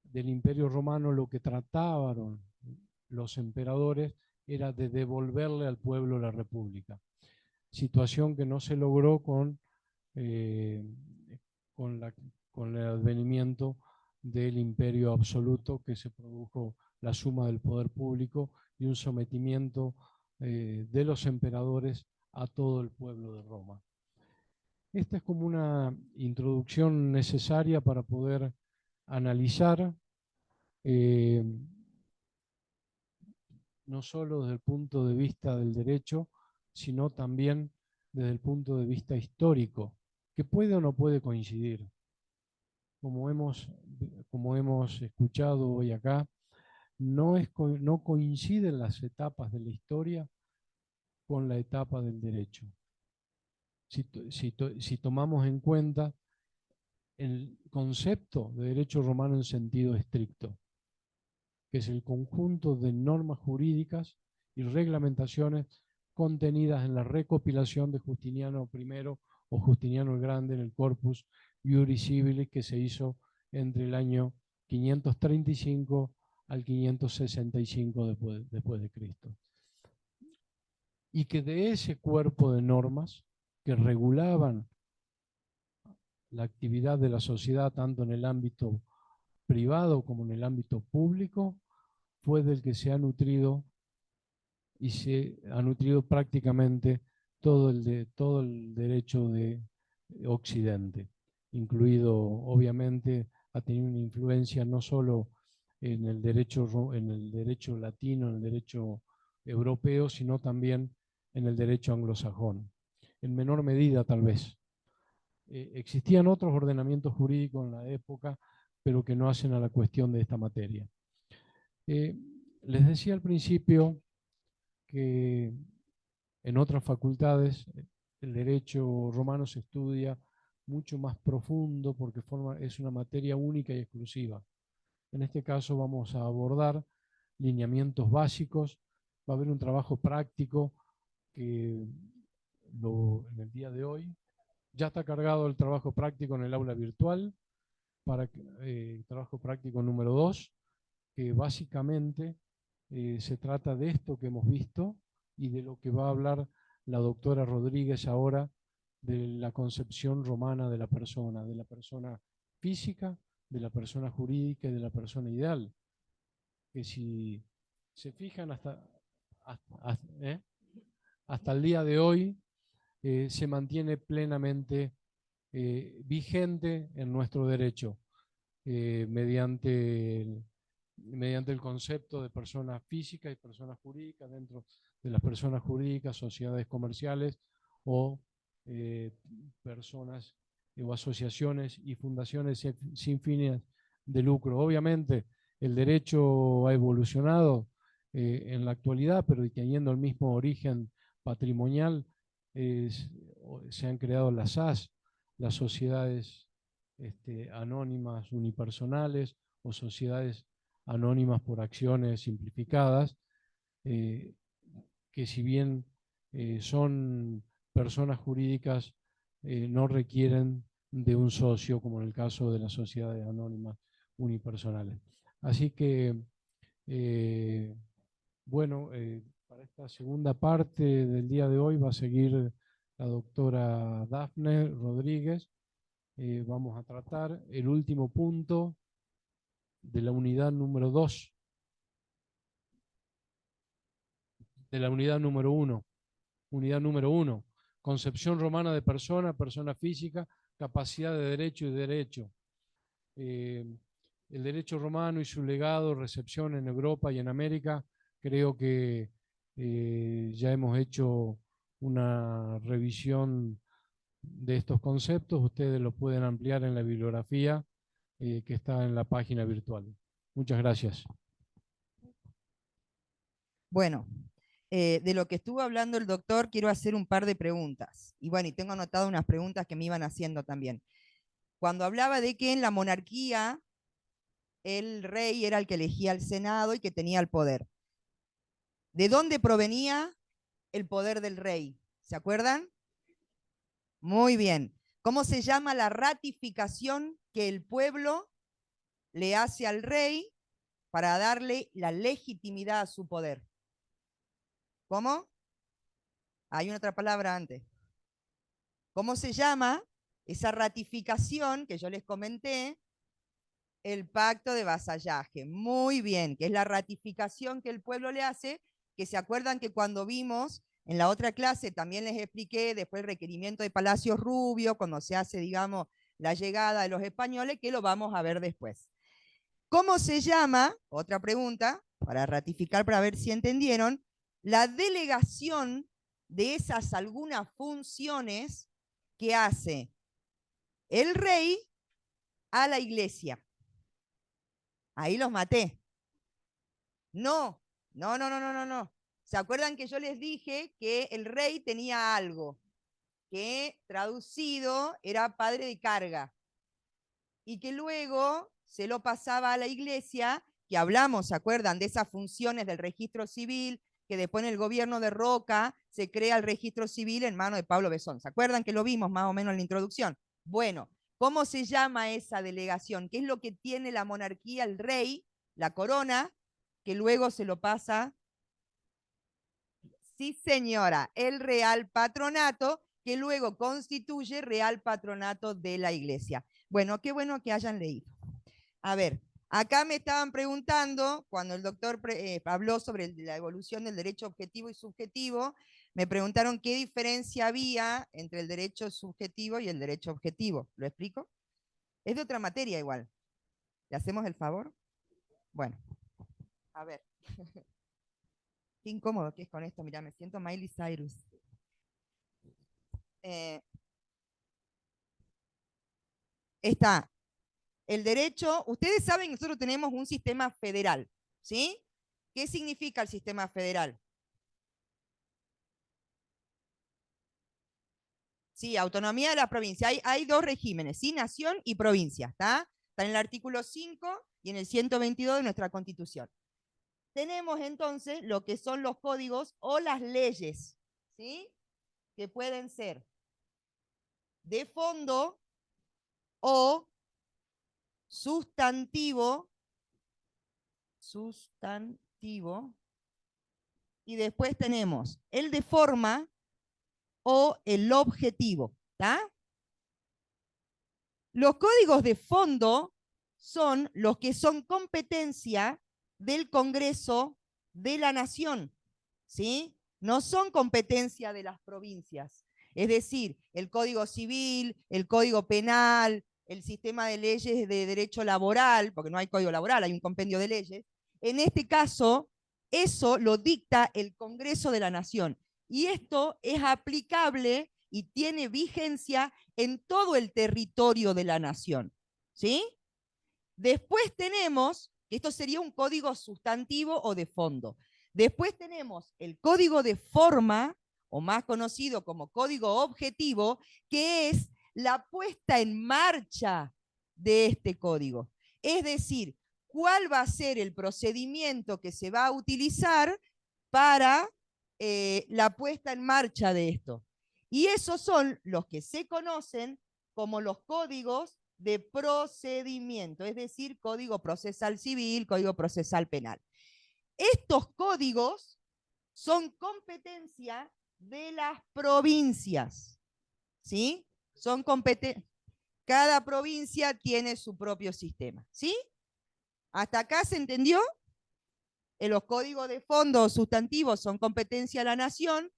del Imperio Romano lo que trataban los emperadores era de devolverle al pueblo la república, situación que no se logró con el advenimiento del imperio absoluto, que se produjo la suma del poder público y un sometimiento de los emperadores a todo el pueblo de Roma. Esta es como una introducción necesaria para poder analizar no solo desde el punto de vista del derecho, sino también desde el punto de vista histórico, que puede o no puede coincidir. Como hemos escuchado hoy acá, no coinciden las etapas de la historia con la etapa del derecho. Si tomamos en cuenta el concepto de derecho romano en sentido estricto, que es el conjunto de normas jurídicas y reglamentaciones contenidas en la recopilación de Justiniano I o Justiniano el Grande en el Corpus Iuris Civilis, que se hizo entre el año 535 al 565 después de Cristo. Y que de ese cuerpo de normas que regulaban la actividad de la sociedad tanto en el ámbito privado como en el ámbito público, fue del que se ha nutrido y se ha nutrido prácticamente todo el derecho de Occidente, incluido, obviamente, ha tenido una influencia no solo en el derecho latino, en el derecho europeo, sino también en el derecho anglosajón, en menor medida tal vez. Existían otros ordenamientos jurídicos en la época, pero que no hacen a la cuestión de esta materia. Les decía al principio que en otras facultades el derecho romano se estudia mucho más profundo porque es una materia única y exclusiva. En este caso vamos a abordar lineamientos básicos, va a haber un trabajo práctico que en el día de hoy ya está cargado el trabajo práctico en el aula virtual, para el trabajo práctico número 2, que básicamente se trata de esto que hemos visto y de lo que va a hablar la doctora Rodríguez ahora, de la concepción romana de la persona física, de la persona jurídica y de la persona ideal. Que si se fijan hasta el día de hoy se mantiene plenamente vigente en nuestro derecho mediante el concepto de persona física y persona jurídica, dentro de las personas jurídicas, sociedades comerciales o personas o asociaciones y fundaciones sin fines de lucro. Obviamente el derecho ha evolucionado en la actualidad, pero teniendo el mismo origen patrimonial, se han creado las SAS, las sociedades anónimas unipersonales o sociedades anónimas por acciones simplificadas, que si bien son personas jurídicas, no requieren de un socio, como en el caso de las sociedades anónimas unipersonales. Así que, bueno, Para esta segunda parte del día de hoy va a seguir la doctora Dafne Rodríguez. Vamos a tratar el último punto de la unidad número 2, de la unidad número 1. Unidad número 1, concepción romana de persona, persona física, capacidad de derecho y derecho. El derecho romano y su legado, recepción en Europa y en América, creo que ya hemos hecho una revisión de estos conceptos. Ustedes los pueden ampliar en la bibliografía que está en la página virtual. Muchas gracias. Bueno, de lo que estuvo hablando el doctor, quiero hacer un par de preguntas. Y bueno, y tengo anotado unas preguntas que me iban haciendo también. Cuando hablaba de que en la monarquía el rey era el que elegía al Senado y que tenía el poder. ¿De dónde provenía el poder del rey? ¿Se acuerdan? Muy bien. ¿Cómo se llama la ratificación que el pueblo le hace al rey para darle la legitimidad a su poder? ¿Cómo? Hay una otra palabra antes. ¿Cómo se llama esa ratificación que yo les comenté? El pacto de vasallaje. Muy bien, que es la ratificación que el pueblo le hace, que se acuerdan que cuando vimos en la otra clase también les expliqué después el requerimiento de Palacio Rubio, cuando se hace, digamos, la llegada de los españoles, que lo vamos a ver después. ¿Cómo se llama? Otra pregunta, para ratificar, para ver si entendieron, la delegación de esas algunas funciones que hace el rey a la iglesia. Ahí los maté. No, no, no, no, no, no, no. ¿Se acuerdan que yo les dije que el rey tenía algo que traducido era padre de carga y que luego se lo pasaba a la iglesia, que hablamos, ¿se acuerdan? De esas funciones del registro civil, que después en el gobierno de Roca se crea el registro civil en mano de Pablo Besón. ¿Se acuerdan que lo vimos más o menos en la introducción? Bueno, ¿cómo se llama esa delegación? ¿Qué es lo que tiene la monarquía, el rey, la corona, que luego se lo pasa? Sí, señora, el Real Patronato, que luego constituye Real Patronato de la Iglesia. Bueno, qué bueno que hayan leído. A ver, acá me estaban preguntando, cuando el doctor habló sobre la evolución del derecho objetivo y subjetivo, me preguntaron qué diferencia había entre el derecho subjetivo y el derecho objetivo. ¿Lo explico? Es de otra materia igual. ¿Le hacemos el favor? Bueno, a ver. Qué incómodo que es con esto, mira, me siento Miley Cyrus. Está el derecho, ustedes saben que nosotros tenemos un sistema federal, ¿sí? ¿Qué significa el sistema federal? Sí, autonomía de la provincia. Hay dos regímenes, ¿sí? Nación y provincia, ¿está? Está en el artículo 5 y en el 122 de nuestra Constitución. Tenemos entonces lo que son los códigos o las leyes, ¿sí? Que pueden ser de fondo o sustantivo, y después tenemos el de forma o el objetivo, ¿está? Los códigos de fondo son los que son competencia del Congreso de la Nación, ¿sí? No son competencia de las provincias. Es decir, el Código Civil, el Código Penal, el sistema de leyes de derecho laboral, porque no hay código laboral, hay un compendio de leyes. En este caso, eso lo dicta el Congreso de la Nación. Y esto es aplicable y tiene vigencia en todo el territorio de la nación, ¿sí? Después tenemos, esto sería un código sustantivo o de fondo. Después tenemos el código de forma, o más conocido como código objetivo, que es la puesta en marcha de este código. Es decir, cuál va a ser el procedimiento que se va a utilizar para la puesta en marcha de esto. Y esos son los que se conocen como los códigos de procedimiento, es decir, código procesal civil, código procesal penal. Estos códigos son competencia de las provincias, ¿sí? Son cada provincia tiene su propio sistema, ¿sí? ¿Hasta acá se entendió? Los códigos de fondo sustantivos son competencia de la nación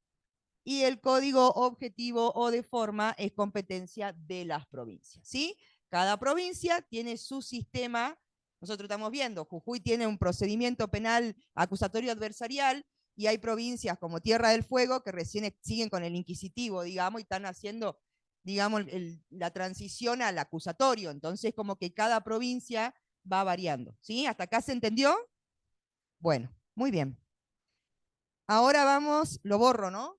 y el código objetivo o de forma es competencia de las provincias, ¿sí? Cada provincia tiene su sistema. Nosotros estamos viendo, Jujuy tiene un procedimiento penal acusatorio adversarial y hay provincias como Tierra del Fuego que recién siguen con el inquisitivo, digamos, y están haciendo, digamos, la transición al acusatorio. Entonces, como que cada provincia va variando, ¿sí? ¿Hasta acá se entendió? Bueno, muy bien. Ahora vamos, lo borro, ¿no?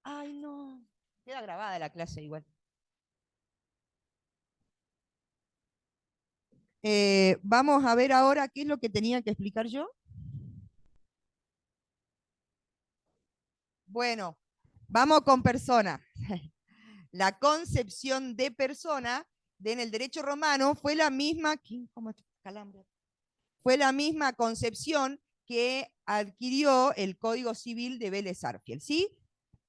Ay, no. Queda grabada la clase igual. Vamos a ver ahora qué es lo que tenía que explicar yo. Bueno, vamos con persona. La concepción de persona en el derecho romano fue la misma, fue la misma concepción que adquirió el Código Civil de Vélez Sarsfield, ¿sí?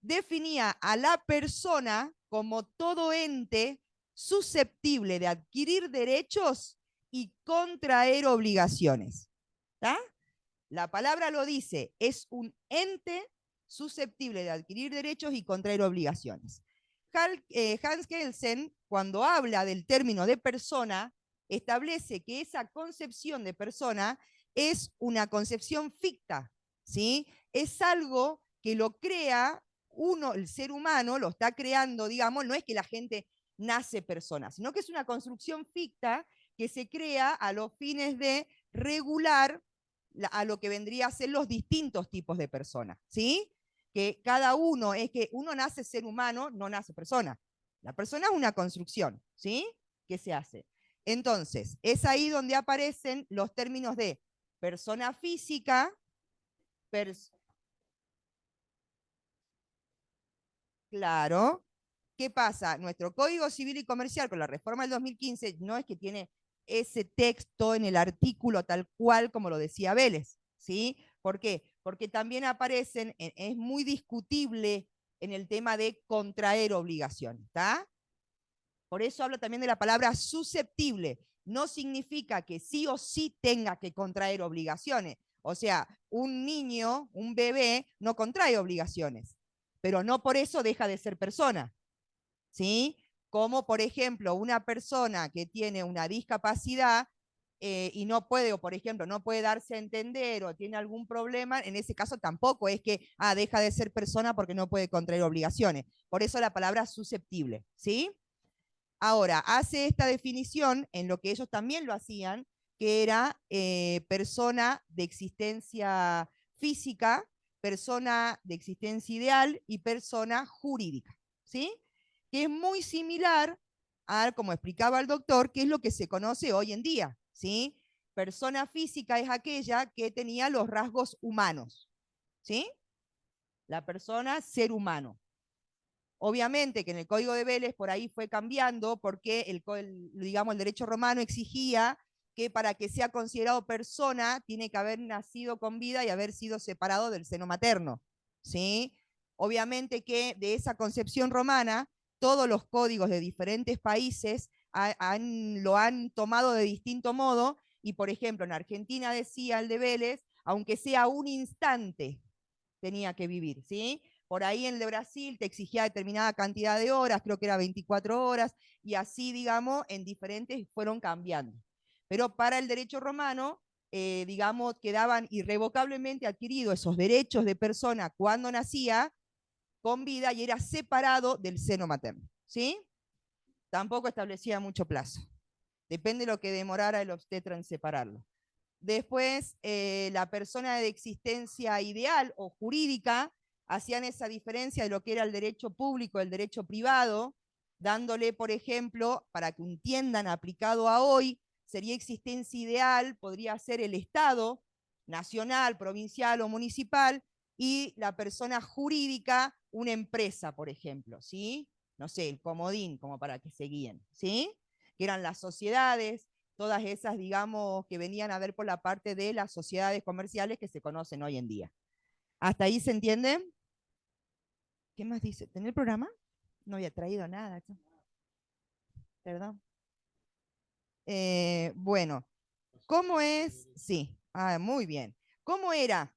Definía a la persona como todo ente susceptible de adquirir derechos y contraer obligaciones. ¿Tá? La palabra lo dice, es un ente susceptible de adquirir derechos y contraer obligaciones. Hans Kelsen, cuando habla del término de persona, establece que esa concepción de persona es una concepción ficta, ¿sí? Es algo que lo crea uno, el ser humano, lo está creando, digamos, no es que la gente nace persona, sino que es una construcción ficta que se crea a los fines de regular a lo que vendría a ser los distintos tipos de personas, ¿sí? Que cada uno, es que uno nace ser humano, no nace persona. La persona es una construcción, ¿sí? Que se hace. Entonces, es ahí donde aparecen los términos de persona física, claro. ¿Qué pasa? Nuestro Código Civil y Comercial con la reforma del 2015 no es que tiene ese texto en el artículo tal cual como lo decía Vélez, ¿sí? ¿Por qué? Porque también aparecen, es muy discutible en el tema de contraer obligaciones, ¿está? Por eso hablo también de la palabra susceptible. No significa que sí o sí tenga que contraer obligaciones. O sea, un niño, un bebé, no contrae obligaciones, pero no por eso deja de ser persona, ¿sí? Como, por ejemplo, una persona que tiene una discapacidad y no puede, o por ejemplo, no puede darse a entender o tiene algún problema, en ese caso tampoco es que deja de ser persona porque no puede contraer obligaciones. Por eso la palabra susceptible, ¿sí? Ahora, hace esta definición en lo que ellos también lo hacían, que era persona de existencia física, persona de existencia ideal y persona jurídica, ¿sí? Que es muy similar a, como explicaba el doctor, que es lo que se conoce hoy en día, ¿sí? Persona física es aquella que tenía los rasgos humanos, ¿sí? La persona, ser humano. Obviamente que en el Código de Vélez por ahí fue cambiando porque digamos, el derecho romano exigía que para que sea considerado persona tiene que haber nacido con vida y haber sido separado del seno materno, ¿sí? Obviamente que de esa concepción romana, todos los códigos de diferentes países lo han tomado de distinto modo y, por ejemplo, en Argentina decía el de Vélez, aunque sea un instante, tenía que vivir, ¿sí? Por ahí en el de Brasil te exigía determinada cantidad de horas, creo que era 24 horas, y así, digamos, en diferentes fueron cambiando. Pero para el derecho romano, digamos, quedaban irrevocablemente adquiridos esos derechos de persona cuando nacía con vida y era separado del seno materno, ¿sí? Tampoco establecía mucho plazo. Depende de lo que demorara el obstetra en separarlo. Después, la persona de existencia ideal o jurídica hacían esa diferencia de lo que era el derecho público, el derecho privado, dándole, por ejemplo, para que entiendan aplicado a hoy, sería existencia ideal, podría ser el Estado, nacional, provincial o municipal, y la persona jurídica, una empresa, por ejemplo, ¿sí? No sé, el comodín, como para que se guíen, ¿sí? Que eran las sociedades, todas esas, digamos, que venían a ver por la parte de las sociedades comerciales que se conocen hoy en día. ¿Hasta ahí se entiende? ¿Qué más dice? ¿Tenía el programa? No había traído nada. Perdón. Bueno, ¿cómo es? Sí, muy bien. ¿Cómo era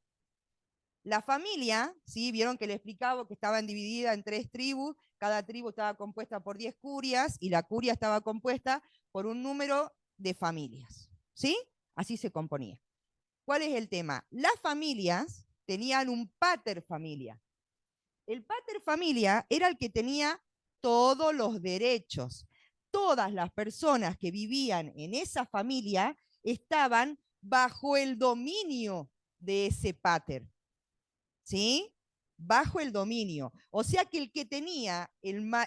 la familia? ¿Sí? Vieron que le explicaba que estaban divididas en 3 tribus, cada tribu estaba compuesta por 10 curias y la curia estaba compuesta por un número de familias. ¿Sí? Así se componía. ¿Cuál es el tema? Las familias tenían un pater familia. El pater familia era el que tenía todos los derechos. Todas las personas que vivían en esa familia estaban bajo el dominio de ese pater. ¿Sí? Bajo el dominio. O sea que el que tenía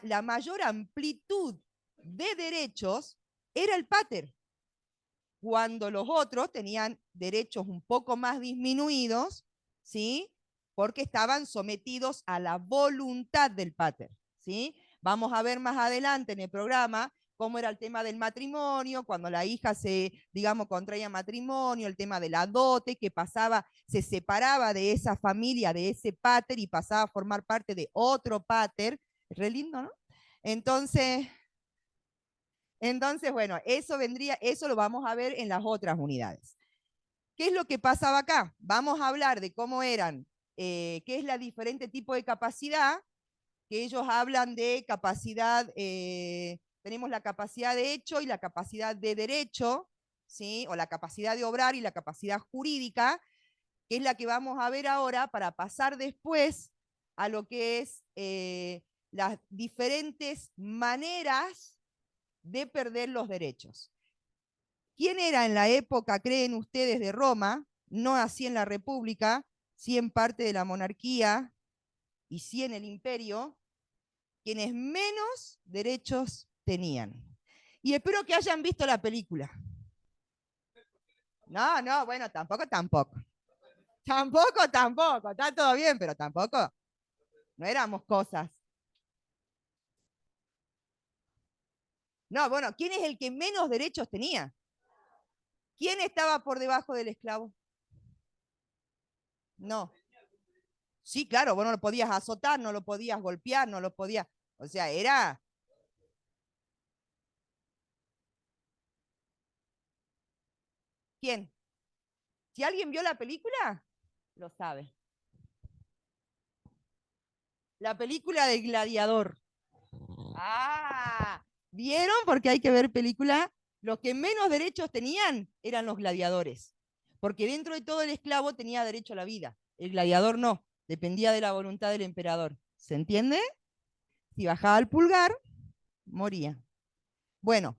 la mayor amplitud de derechos era el pater, cuando los otros tenían derechos un poco más disminuidos, ¿sí? Porque estaban sometidos a la voluntad del pater, ¿sí? Vamos a ver más adelante en el programa cómo era el tema del matrimonio, cuando la hija se, digamos, contraía matrimonio, el tema de la dote, que pasaba, se separaba de esa familia, de ese pater, y pasaba a formar parte de otro pater. Re lindo, ¿no? Entonces, bueno, eso lo vamos a ver en las otras unidades. ¿Qué es lo que pasaba acá? Vamos a hablar de cómo eran, qué es la diferente tipo de capacidad, que ellos hablan de capacidad, tenemos la capacidad de hecho y la capacidad de derecho, ¿sí? O la capacidad de obrar y la capacidad jurídica, que es la que vamos a ver ahora para pasar después a lo que es las diferentes maneras de perder los derechos. ¿Quién era en la época, creen ustedes, de Roma, no así en la República, sí en parte de la monarquía y sí en el imperio, quienes menos derechos tenían? Y espero que hayan visto la película. No, bueno, tampoco. Tampoco, está todo bien, pero tampoco. No éramos cosas. No, bueno, ¿quién es el que menos derechos tenía? ¿Quién estaba por debajo del esclavo? No. Sí, claro, vos no lo podías azotar, no lo podías golpear, no lo podías. O sea, era. ¿Quién? Si alguien vio la película, lo sabe. La película del gladiador. Ah, ¿vieron? Porque hay que ver película. Los que menos derechos tenían eran los gladiadores. Porque dentro de todo el esclavo tenía derecho a la vida. El gladiador no. Dependía de la voluntad del emperador. ¿Se entiende? Si bajaba el pulgar, moría. Bueno,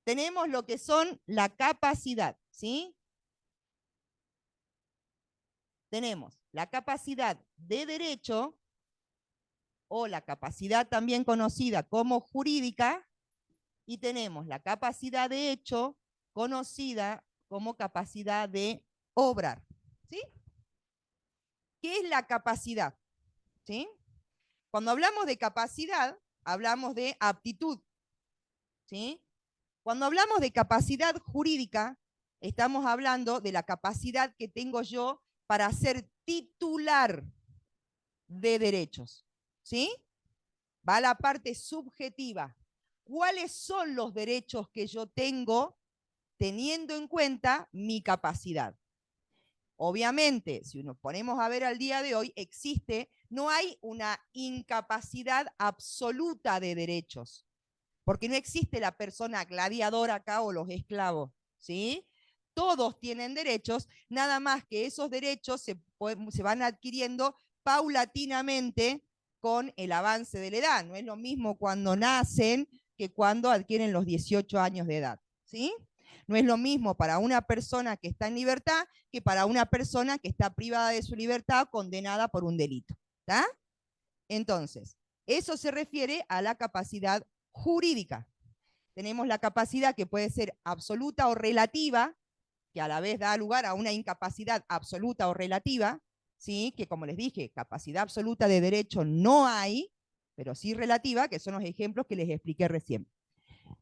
tenemos lo que son la capacidad, ¿sí? Tenemos la capacidad de derecho, o la capacidad también conocida como jurídica, y tenemos la capacidad de hecho, conocida como capacidad de obrar. ¿Sí? ¿Qué es la capacidad? ¿Sí? Cuando hablamos de capacidad, hablamos de aptitud. ¿Sí? Cuando hablamos de capacidad jurídica, estamos hablando de la capacidad que tengo yo para ser titular de derechos. ¿Sí? Va a la parte subjetiva. ¿Cuáles son los derechos que yo tengo teniendo en cuenta mi capacidad? Obviamente, si nos ponemos a ver al día de hoy, no hay una incapacidad absoluta de derechos, porque no existe la persona gladiadora acá o los esclavos, ¿sí? Todos tienen derechos, nada más que esos derechos se van adquiriendo paulatinamente con el avance de la edad. No es lo mismo cuando nacen que cuando adquieren los 18 años de edad, ¿sí? No es lo mismo para una persona que está en libertad que para una persona que está privada de su libertad, condenada por un delito. ¿Está? Entonces, eso se refiere a la capacidad jurídica. Tenemos la capacidad que puede ser absoluta o relativa, que a la vez da lugar a una incapacidad absoluta o relativa, ¿sí? Que como les dije, capacidad absoluta de derecho no hay, pero sí relativa, que son los ejemplos que les expliqué recién.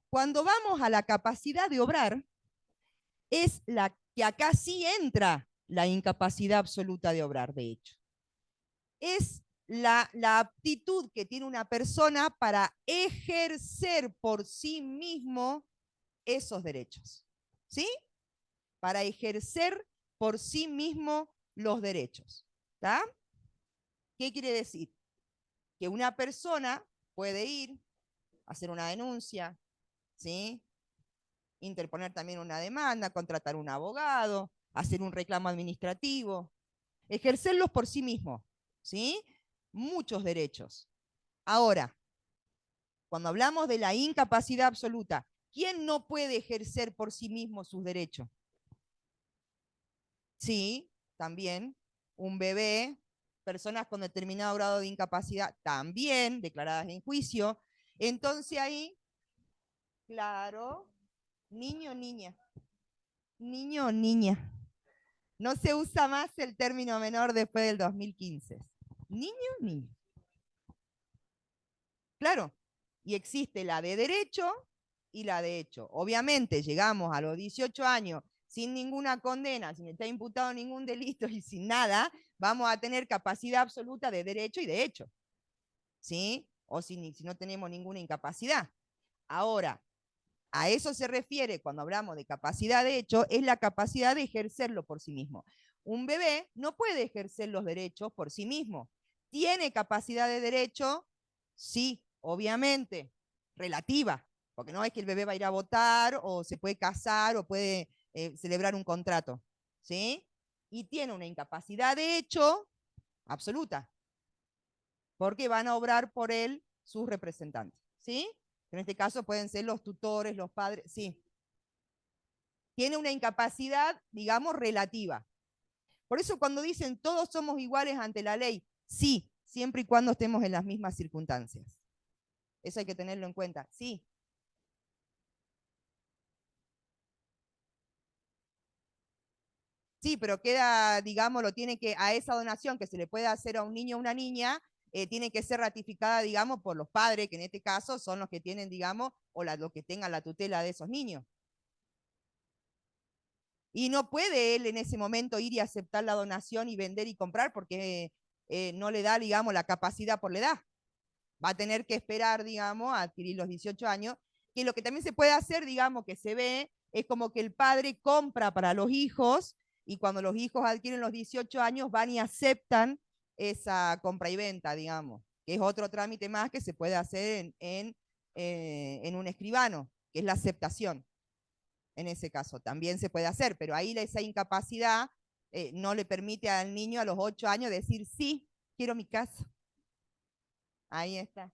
Cuando vamos a la capacidad de obrar, es la que acá sí entra la incapacidad absoluta de obrar, de hecho. Es la aptitud que tiene una persona para ejercer por sí mismo esos derechos. ¿Sí? Para ejercer por sí mismo los derechos. ¿Está? ¿Qué quiere decir? Que una persona puede ir a hacer una denuncia, ¿sí? Interponer también una demanda, contratar un abogado, hacer un reclamo administrativo, ejercerlos por sí mismo, ¿sí? Muchos derechos. Ahora, cuando hablamos de la incapacidad absoluta, ¿quién no puede ejercer por sí mismo sus derechos? Sí, también un bebé, personas con determinado grado de incapacidad, también declaradas en juicio. Entonces ahí, claro, niño o niña. Niño o niña. No se usa más el término menor después del 2015. Niño o niña. Claro, y existe la de derecho y la de hecho. Obviamente llegamos a los 18 años sin ninguna condena, sin estar imputado ningún delito y sin nada, vamos a tener capacidad absoluta de derecho y de hecho. ¿Sí? O si no tenemos ninguna incapacidad. Ahora, a eso se refiere cuando hablamos de capacidad de hecho, es la capacidad de ejercerlo por sí mismo. Un bebé no puede ejercer los derechos por sí mismo. ¿Tiene capacidad de derecho? Sí, obviamente, relativa, porque no es que el bebé va a ir a votar o se puede casar o puede celebrar un contrato, ¿sí? Y tiene una incapacidad de hecho absoluta, porque van a obrar por él sus representantes, ¿sí? En este caso pueden ser los tutores, los padres, sí. Tiene una incapacidad, digamos, relativa. Por eso cuando dicen todos somos iguales ante la ley, sí, siempre y cuando estemos en las mismas circunstancias. Eso hay que tenerlo en cuenta, sí. Sí, pero queda, digamos, a esa donación que se le puede hacer a un niño o una niña, tiene que ser ratificada, digamos, por los padres, que en este caso son los que tienen, digamos, o los que tengan la tutela de esos niños. Y no puede él en ese momento ir y aceptar la donación y vender y comprar porque no le da, digamos, la capacidad por la edad. Va a tener que esperar, digamos, a adquirir los 18 años, que lo que también se puede hacer, digamos, que se ve, es como que el padre compra para los hijos y cuando los hijos adquieren los 18 años van y aceptan esa compra y venta, digamos, que es otro trámite más que se puede hacer en un escribano, que es la aceptación. En ese caso también se puede hacer, pero ahí esa incapacidad no le permite al niño a los 8 años decir, sí, quiero mi casa. Ahí está.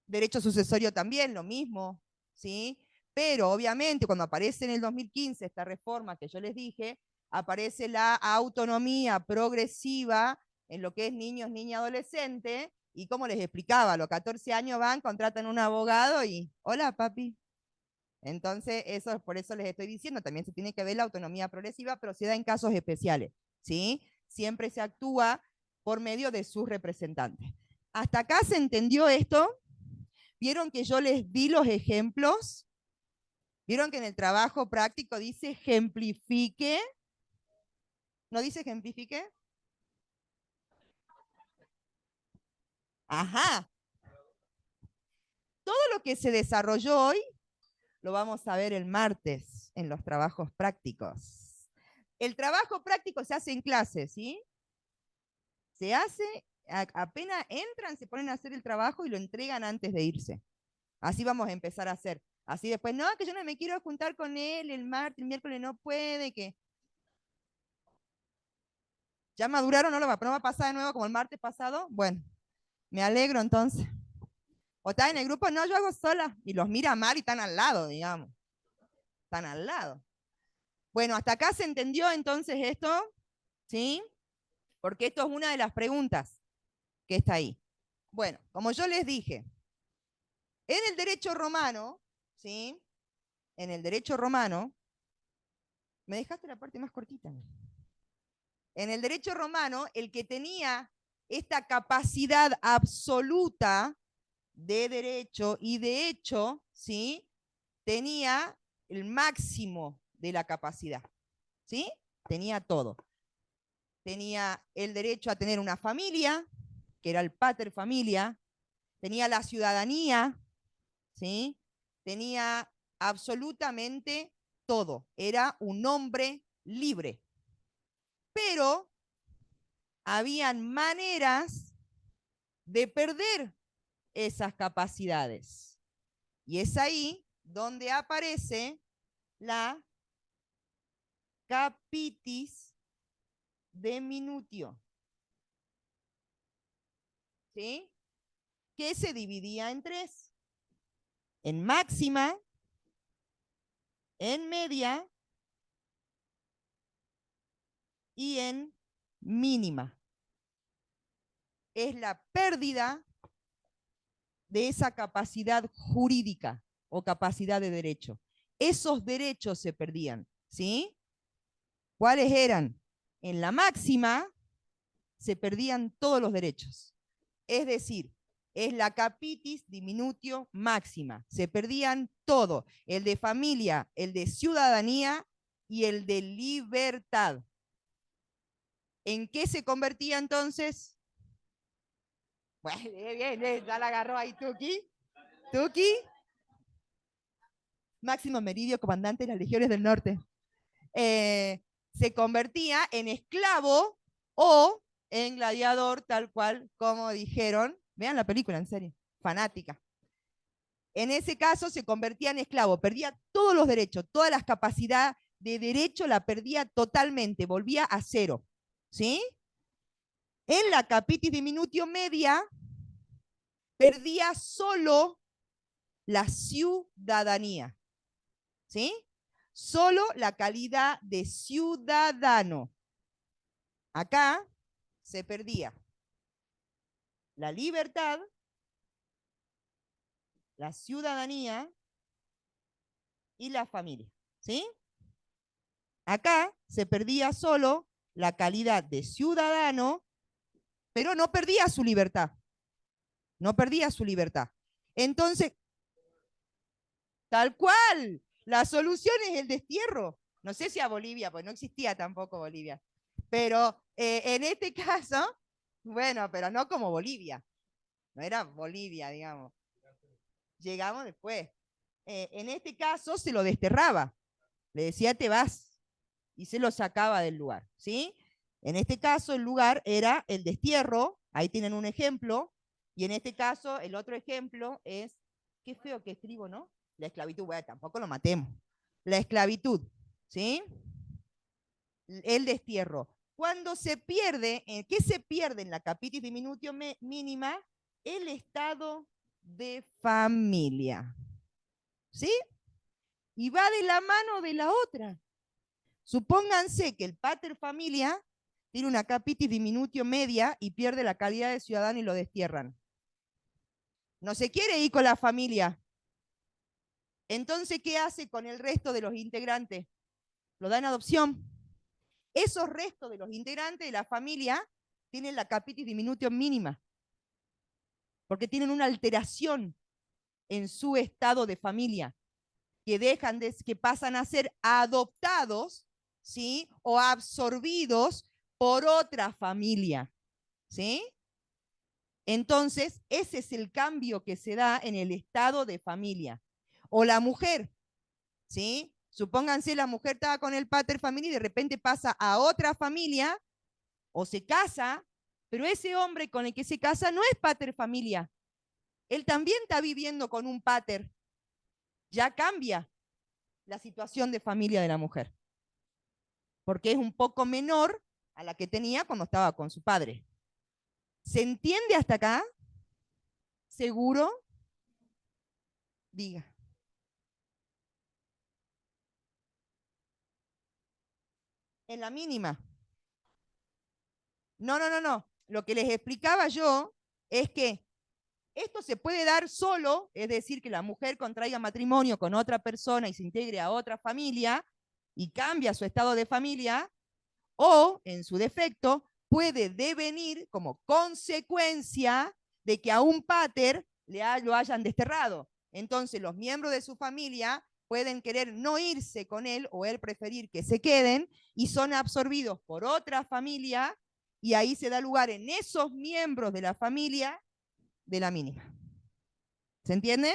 Derecho sucesorio también, lo mismo, ¿sí? Pero obviamente cuando aparece en el 2015 esta reforma que yo les dije, aparece la autonomía progresiva en lo que es niños, niña, adolescente, y como les explicaba, a los 14 años van, contratan un abogado y, hola papi. Entonces, por eso les estoy diciendo, también se tiene que ver la autonomía progresiva, pero se da en casos especiales, ¿sí? Siempre se actúa por medio de sus representantes. ¿Hasta acá se entendió esto? ¿Vieron que yo les di los ejemplos? ¿Vieron que en el trabajo práctico dice ejemplifique? ¿No dice ejemplifique? Ajá. Todo lo que se desarrolló hoy lo vamos a ver el martes en los trabajos prácticos. El trabajo práctico se hace en clase, ¿sí? Se hace, apenas entran, se ponen a hacer el trabajo y lo entregan antes de irse. Así vamos a empezar a hacer. Así después, no, que yo no me quiero juntar con él el martes, el miércoles no puede, que ya maduraron, no va a pasar de nuevo como el martes pasado. Bueno, me alegro entonces. O está en el grupo, no, yo hago sola. Y los mira mal y están al lado, digamos. Están al lado. Bueno, hasta acá se entendió entonces esto, ¿sí? Porque esto es una de las preguntas que está ahí. Bueno, como yo les dije, en el derecho romano, ¿sí? En el derecho romano, me dejaste la parte más cortita. En el derecho romano, el que tenía esta capacidad absoluta de derecho y de hecho, ¿sí? Tenía el máximo de la capacidad. ¿Sí? Tenía todo. Tenía el derecho a tener una familia, que era el pater familia, tenía la ciudadanía, ¿sí? Tenía absolutamente todo. Era un hombre libre. Pero habían maneras de perder esas capacidades. Y es ahí donde aparece la capitis diminutio, ¿sí? Que se dividía en tres: en máxima, en media y en mínima. Es la pérdida de esa capacidad jurídica o capacidad de derecho. Esos derechos se perdían, ¿sí? ¿Cuáles eran? En la máxima se perdían todos los derechos. Es decir, es la capitis diminutio máxima. Se perdían todo. El de familia, el de ciudadanía y el de libertad. ¿En qué se convertía entonces? Bueno, bien, ya la agarró ahí Tuki. Tuki. Máximo Meridio, comandante de las Legiones del Norte. Se convertía en esclavo o en gladiador, tal cual como dijeron. Vean la película, en serio, fanática. En ese caso se convertía en esclavo, perdía todos los derechos, todas las capacidades de derecho la perdía totalmente, volvía a cero. ¿Sí? En la capitis diminutio media, perdía solo la ciudadanía. ¿Sí? Solo la calidad de ciudadano. Acá se perdía la libertad, la ciudadanía y la familia. ¿Sí? Acá se perdía solo la calidad de ciudadano, pero no perdía su libertad. No perdía su libertad. Entonces, tal cual, la solución es el destierro. No sé si a Bolivia, pues no existía tampoco Bolivia. Pero en este caso, bueno, pero no como Bolivia. No era Bolivia, digamos. Llegamos después. En este caso se lo desterraba. Le decía, te vas. Y se lo sacaba del lugar. ¿Sí? En este caso, el lugar era el destierro. Ahí tienen un ejemplo. Y en este caso, el otro ejemplo es, qué feo que escribo, ¿no? La esclavitud. Bueno, tampoco lo matemos. La esclavitud. ¿Sí? El destierro. Cuando se pierde, ¿qué se pierde en la capitis diminutio mínima? El estado de familia. ¿Sí? Y va de la mano de la otra. Supónganse que el pater familia tiene una capitis diminutio media y pierde la calidad de ciudadano y lo destierran. No se quiere ir con la familia. Entonces, ¿qué hace con el resto de los integrantes? Lo da en adopción. Esos restos de los integrantes de la familia tienen la capitis diminutio mínima, porque tienen una alteración en su estado de familia, que pasan a ser adoptados, ¿sí? O absorbidos por otra familia, ¿sí? Entonces, ese es el cambio que se da en el estado de familia. O la mujer, ¿sí? Supónganse la mujer estaba con el pater familia y de repente pasa a otra familia o se casa, pero ese hombre con el que se casa no es pater familia. Él también está viviendo con un pater. Ya cambia la situación de familia de la mujer, porque es un poco menor a la que tenía cuando estaba con su padre. ¿Se entiende hasta acá? ¿Seguro? Diga. En la mínima. No. Lo que les explicaba yo es que esto se puede dar solo, es decir, que la mujer contraiga matrimonio con otra persona y se integre a otra familia y cambia su estado de familia, o, en su defecto, puede devenir como consecuencia de que a un pater lo hayan desterrado. Entonces, los miembros de su familia pueden querer no irse con él o él preferir que se queden y son absorbidos por otra familia y ahí se da lugar en esos miembros de la familia de la mínima. ¿Se entiende?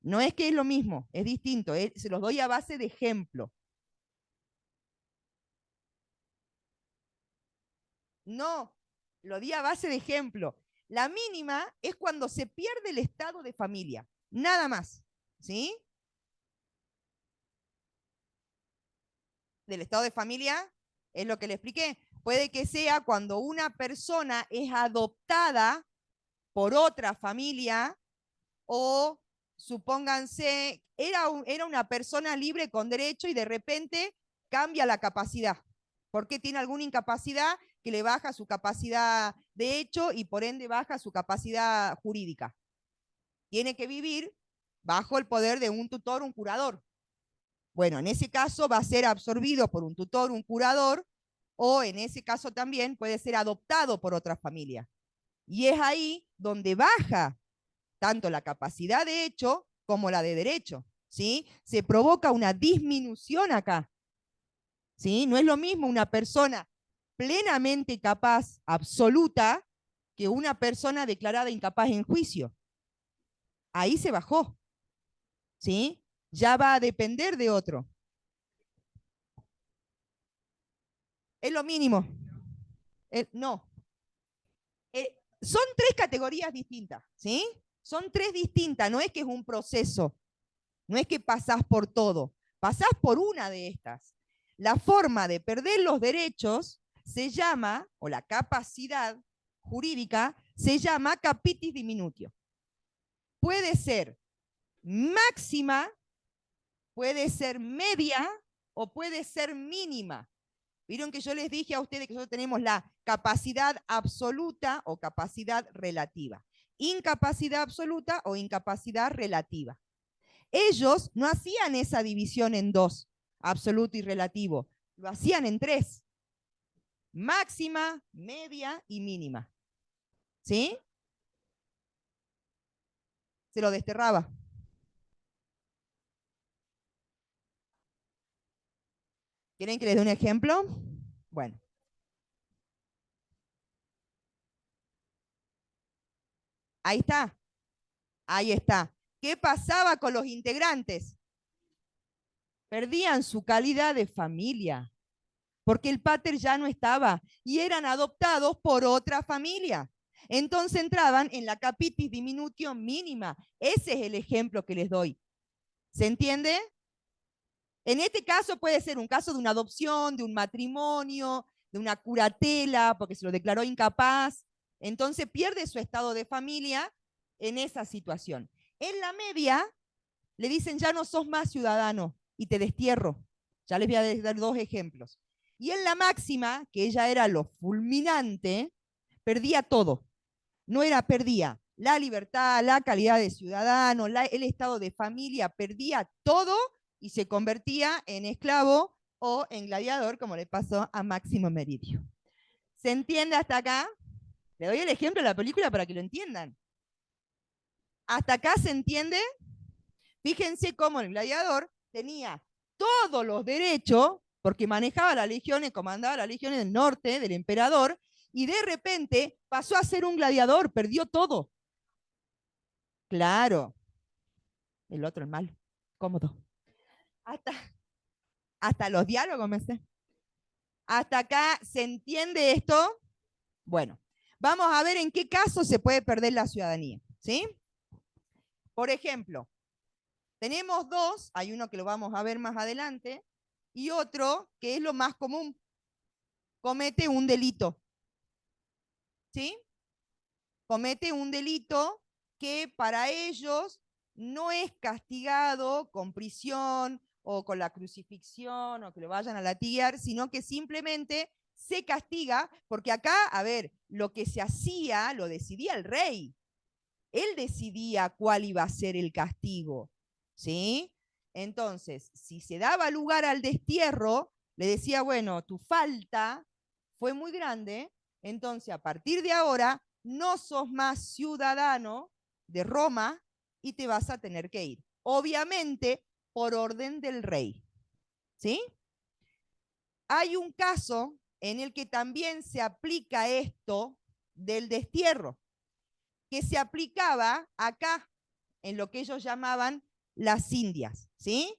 No es que es lo mismo, es distinto, se los doy a base de ejemplo. No, lo di a base de ejemplo. La mínima es cuando se pierde el estado de familia, nada más, ¿sí? Del estado de familia es lo que le expliqué. Puede que sea cuando una persona es adoptada por otra familia o, supónganse, era una persona libre con derecho y de repente cambia la capacidad, porque tiene alguna incapacidad que le baja su capacidad de hecho y por ende baja su capacidad jurídica. Tiene que vivir bajo el poder de un tutor, un curador. Bueno, en ese caso va a ser absorbido por un tutor, un curador, o en ese caso también puede ser adoptado por otra familia. Y es ahí donde baja tanto la capacidad de hecho como la de derecho, ¿sí? Se provoca una disminución acá, ¿sí? No es lo mismo una persona plenamente capaz, absoluta, que una persona declarada incapaz en juicio. Ahí se bajó, ¿sí? Ya va a depender de otro. Es lo mínimo. No. Son tres categorías distintas, ¿sí? Son tres distintas, no es que es un proceso, no es que pasás por todo, pasás por una de estas. La forma de perder los derechos se llama, o la capacidad jurídica, se llama capitis diminutio. Puede ser máxima, puede ser media o puede ser mínima. Vieron que yo les dije a ustedes que nosotros tenemos la capacidad absoluta o capacidad relativa. Incapacidad absoluta o incapacidad relativa. Ellos no hacían esa división en dos, absoluto y relativo. Lo hacían en tres. Máxima, media y mínima. ¿Sí? Se lo desterraba. ¿Quieren que les dé un ejemplo? Bueno. Ahí está. Ahí está. ¿Qué pasaba con los integrantes? Perdían su calidad de familia, porque el pater ya no estaba y eran adoptados por otra familia. Entonces entraban en la capitis diminutio mínima. Ese es el ejemplo que les doy. ¿Se entiende? En este caso puede ser un caso de una adopción, de un matrimonio, de una curatela, porque se lo declaró incapaz. Entonces pierde su estado de familia en esa situación. En la media le dicen ya no sos más ciudadano y te destierro. Ya les voy a dar dos ejemplos. Y en la máxima, que ella era lo fulminante, perdía todo. Perdía la libertad, la calidad de ciudadano, el estado de familia, perdía todo y se convertía en esclavo o en gladiador, como le pasó a Máximo Meridio. ¿Se entiende hasta acá? Le doy el ejemplo de la película para que lo entiendan. ¿Hasta acá se entiende? Fíjense cómo el gladiador tenía todos los derechos, porque manejaba las legiones, comandaba las legiones del norte, del emperador, y de repente pasó a ser un gladiador, perdió todo. Claro, el otro es malo, cómodo. Hasta los diálogos me sé. ¿Hasta acá se entiende esto? Bueno, vamos a ver en qué caso se puede perder la ciudadanía, ¿sí? Por ejemplo, tenemos dos, hay uno que lo vamos a ver más adelante, y otro que es lo más común, comete un delito, ¿sí? Comete un delito que para ellos no es castigado con prisión o con la crucifixión o que lo vayan a latigar, sino que simplemente se castiga, porque acá, a ver, lo que se hacía lo decidía el rey. Él decidía cuál iba a ser el castigo, ¿sí? Entonces, si se daba lugar al destierro, le decía, bueno, tu falta fue muy grande, entonces a partir de ahora no sos más ciudadano de Roma y te vas a tener que ir. Obviamente, por orden del rey. ¿Sí? Hay un caso en el que también se aplica esto del destierro, que se aplicaba acá, en lo que ellos llamaban las Indias, ¿sí?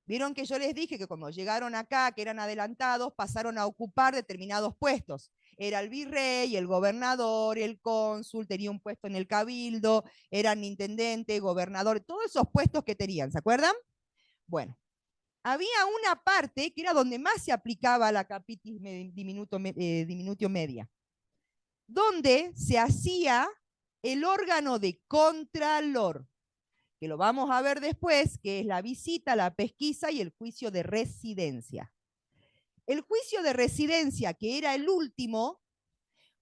Vieron que yo les dije que cuando llegaron acá, que eran adelantados, pasaron a ocupar determinados puestos. Era el virrey, el gobernador, el cónsul, tenía un puesto en el cabildo, eran intendente, gobernador, todos esos puestos que tenían, ¿se acuerdan? Bueno, había una parte que era donde más se aplicaba la capitis diminutio media, donde se hacía el órgano de contralor, que lo vamos a ver después, que es la visita, la pesquisa y el juicio de residencia. El juicio de residencia, que era el último,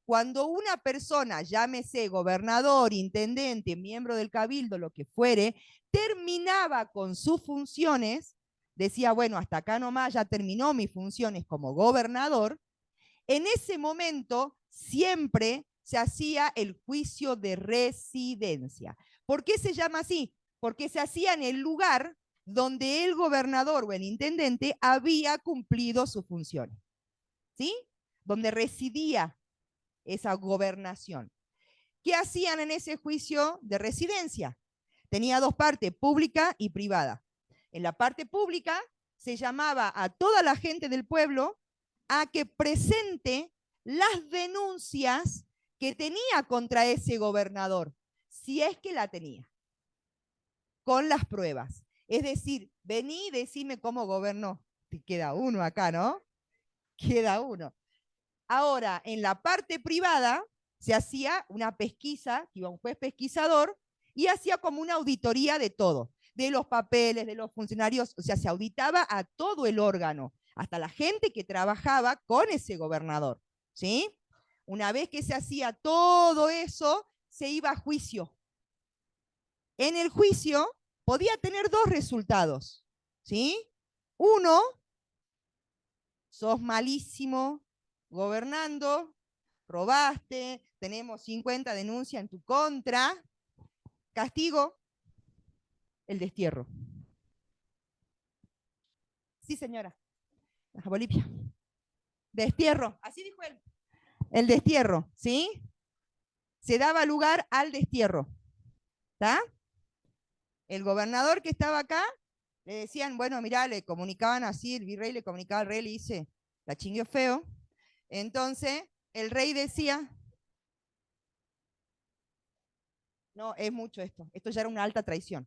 cuando una persona, llámese gobernador, intendente, miembro del cabildo, lo que fuere, terminaba con sus funciones, decía, bueno, hasta acá nomás ya terminó mis funciones como gobernador, en ese momento siempre se hacía el juicio de residencia. ¿Por qué se llama así? Porque se hacía en el lugar donde el gobernador o el intendente había cumplido sus funciones, ¿sí? Donde residía esa gobernación. ¿Qué hacían en ese juicio de residencia? Tenía dos partes, pública y privada. En la parte pública se llamaba a toda la gente del pueblo a que presente las denuncias que tenía contra ese gobernador, si es que la tenía, con las pruebas. Es decir, vení y decime cómo gobernó. Queda uno acá, ¿no? Queda uno. Ahora, en la parte privada se hacía una pesquisa, iba un juez pesquisador y hacía como una auditoría de todo, de los papeles, de los funcionarios, o sea, se auditaba a todo el órgano, hasta la gente que trabajaba con ese gobernador, ¿sí? Una vez que se hacía todo eso, se iba a juicio. En el juicio podía tener dos resultados, ¿sí? Uno, sos malísimo gobernando, robaste, tenemos 50 denuncias en tu contra. Castigo, el destierro. Sí, señora. Bolivia. Destierro, así dijo él. El destierro, ¿sí? Se daba lugar al destierro. ¿Está? El gobernador que estaba acá, le decían, bueno, mirá, le comunicaban así, el virrey le comunicaba al rey, le dice, la chingueó feo. Entonces, el rey decía, no, es mucho esto ya era una alta traición.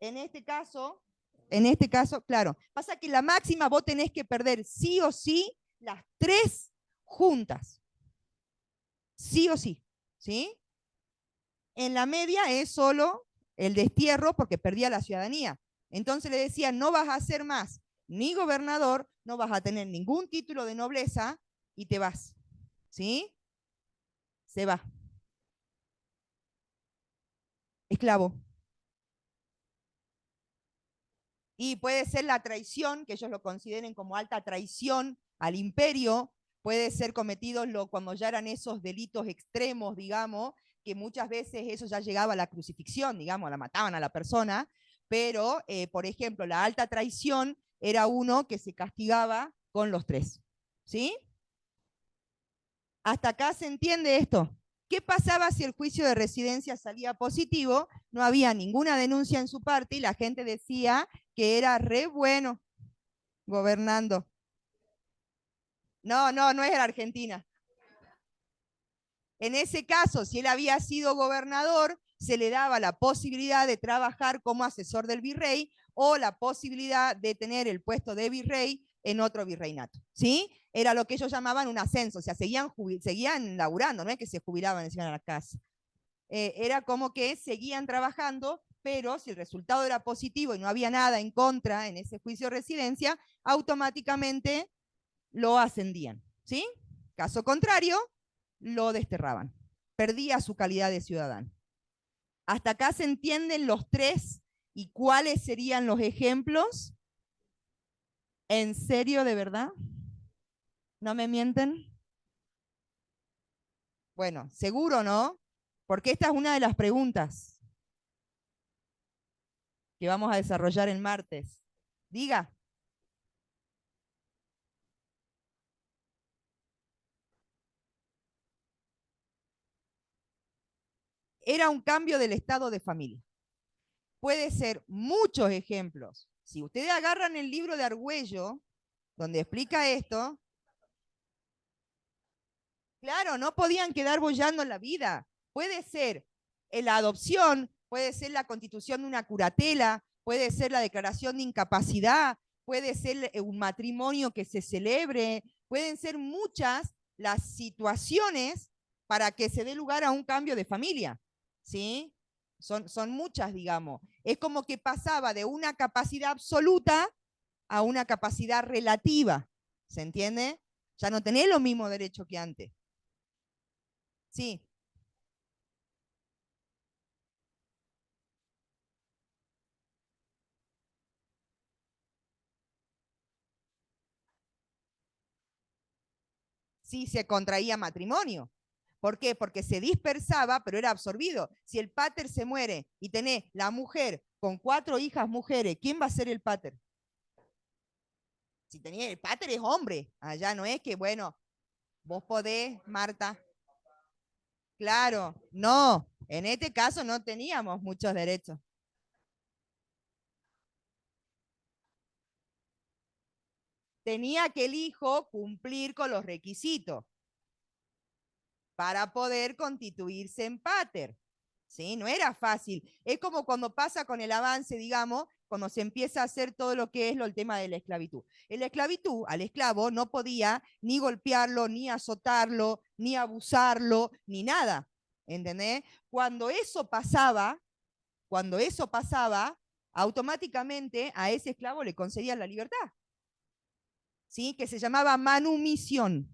En este caso, claro, pasa que la máxima vos tenés que perder sí o sí las tres juntas. Sí o sí, ¿sí? En la media es solo el destierro porque perdía la ciudadanía. Entonces le decían, no vas a ser más ni gobernador, no vas a tener ningún título de nobleza y te vas, ¿sí? Se va. Esclavo. Y puede ser la traición, que ellos lo consideren como alta traición al imperio, puede ser cometido cuando ya eran esos delitos extremos, digamos, que muchas veces eso ya llegaba a la crucifixión, digamos, la mataban a la persona, pero, por ejemplo, la alta traición era uno que se castigaba con los tres, ¿sí? ¿Hasta acá se entiende esto? ¿Qué pasaba si el juicio de residencia salía positivo? No había ninguna denuncia en su parte y la gente decía que era re bueno gobernando. No, no es Argentina. En ese caso, si él había sido gobernador, se le daba la posibilidad de trabajar como asesor del virrey o la posibilidad de tener el puesto de virrey en otro virreinato, ¿sí? Era lo que ellos llamaban un ascenso, o sea, seguían laburando, no es que se jubilaban y se iban a la casa. Era como que seguían trabajando, pero si el resultado era positivo y no había nada en contra en ese juicio de residencia, automáticamente lo ascendían, ¿sí? Caso contrario, lo desterraban. Perdía su calidad de ciudadano. ¿Hasta acá se entienden los tres y cuáles serían los ejemplos? ¿En serio, de verdad? ¿No me mienten? Bueno, seguro, ¿no? Porque esta es una de las preguntas. que vamos a desarrollar el martes. Diga. Era un cambio del estado de familia. Puede ser muchos ejemplos. Si ustedes agarran el libro de Argüello, donde explica esto, claro, no podían quedar boyando en la vida. Puede ser la adopción, puede ser la constitución de una curatela, puede ser la declaración de incapacidad, puede ser un matrimonio que se celebre, pueden ser muchas las situaciones para que se dé lugar a un cambio de familia, ¿sí? Son muchas, digamos. Es como que pasaba de una capacidad absoluta a una capacidad relativa, ¿se entiende? Ya no tenés los mismos derechos que antes. Sí, sí se contraía matrimonio. ¿Por qué? Porque se dispersaba, pero era absorbido. Si el pater se muere y tenés la mujer con 4 hijas mujeres, ¿quién va a ser el pater? Si tenía el pater es hombre, allá no es que, bueno, vos podés, Marta. Claro, no, en este caso no teníamos muchos derechos. Tenía que el hijo cumplir con los requisitos para poder constituirse en pater. ¿Sí? No era fácil. Es como cuando pasa con el avance, digamos, cuando se empieza a hacer todo lo que es el tema de la esclavitud. En la esclavitud, al esclavo no podía ni golpearlo, ni azotarlo, ni abusarlo, ni nada. ¿Entendés? Cuando eso pasaba, automáticamente a ese esclavo le concedían la libertad. ¿Sí? Que se llamaba manumisión.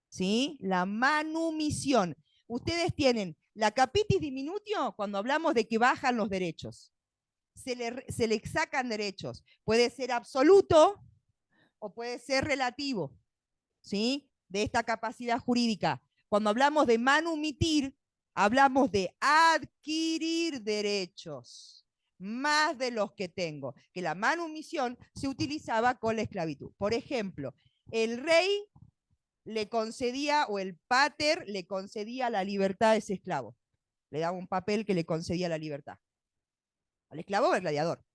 ¿Sí? La manumisión. Ustedes tienen la capitis diminutio cuando hablamos de que bajan los derechos. Se le sacan derechos. Puede ser absoluto o puede ser relativo, ¿sí? De esta capacidad jurídica. Cuando hablamos de manumitir, hablamos de adquirir derechos, más de los que tengo. Que la manumisión se utilizaba con la esclavitud. Por ejemplo, el rey le concedía, o el pater le concedía la libertad a ese esclavo. Le daba un papel que le concedía la libertad. Al esclavo o al gladiador.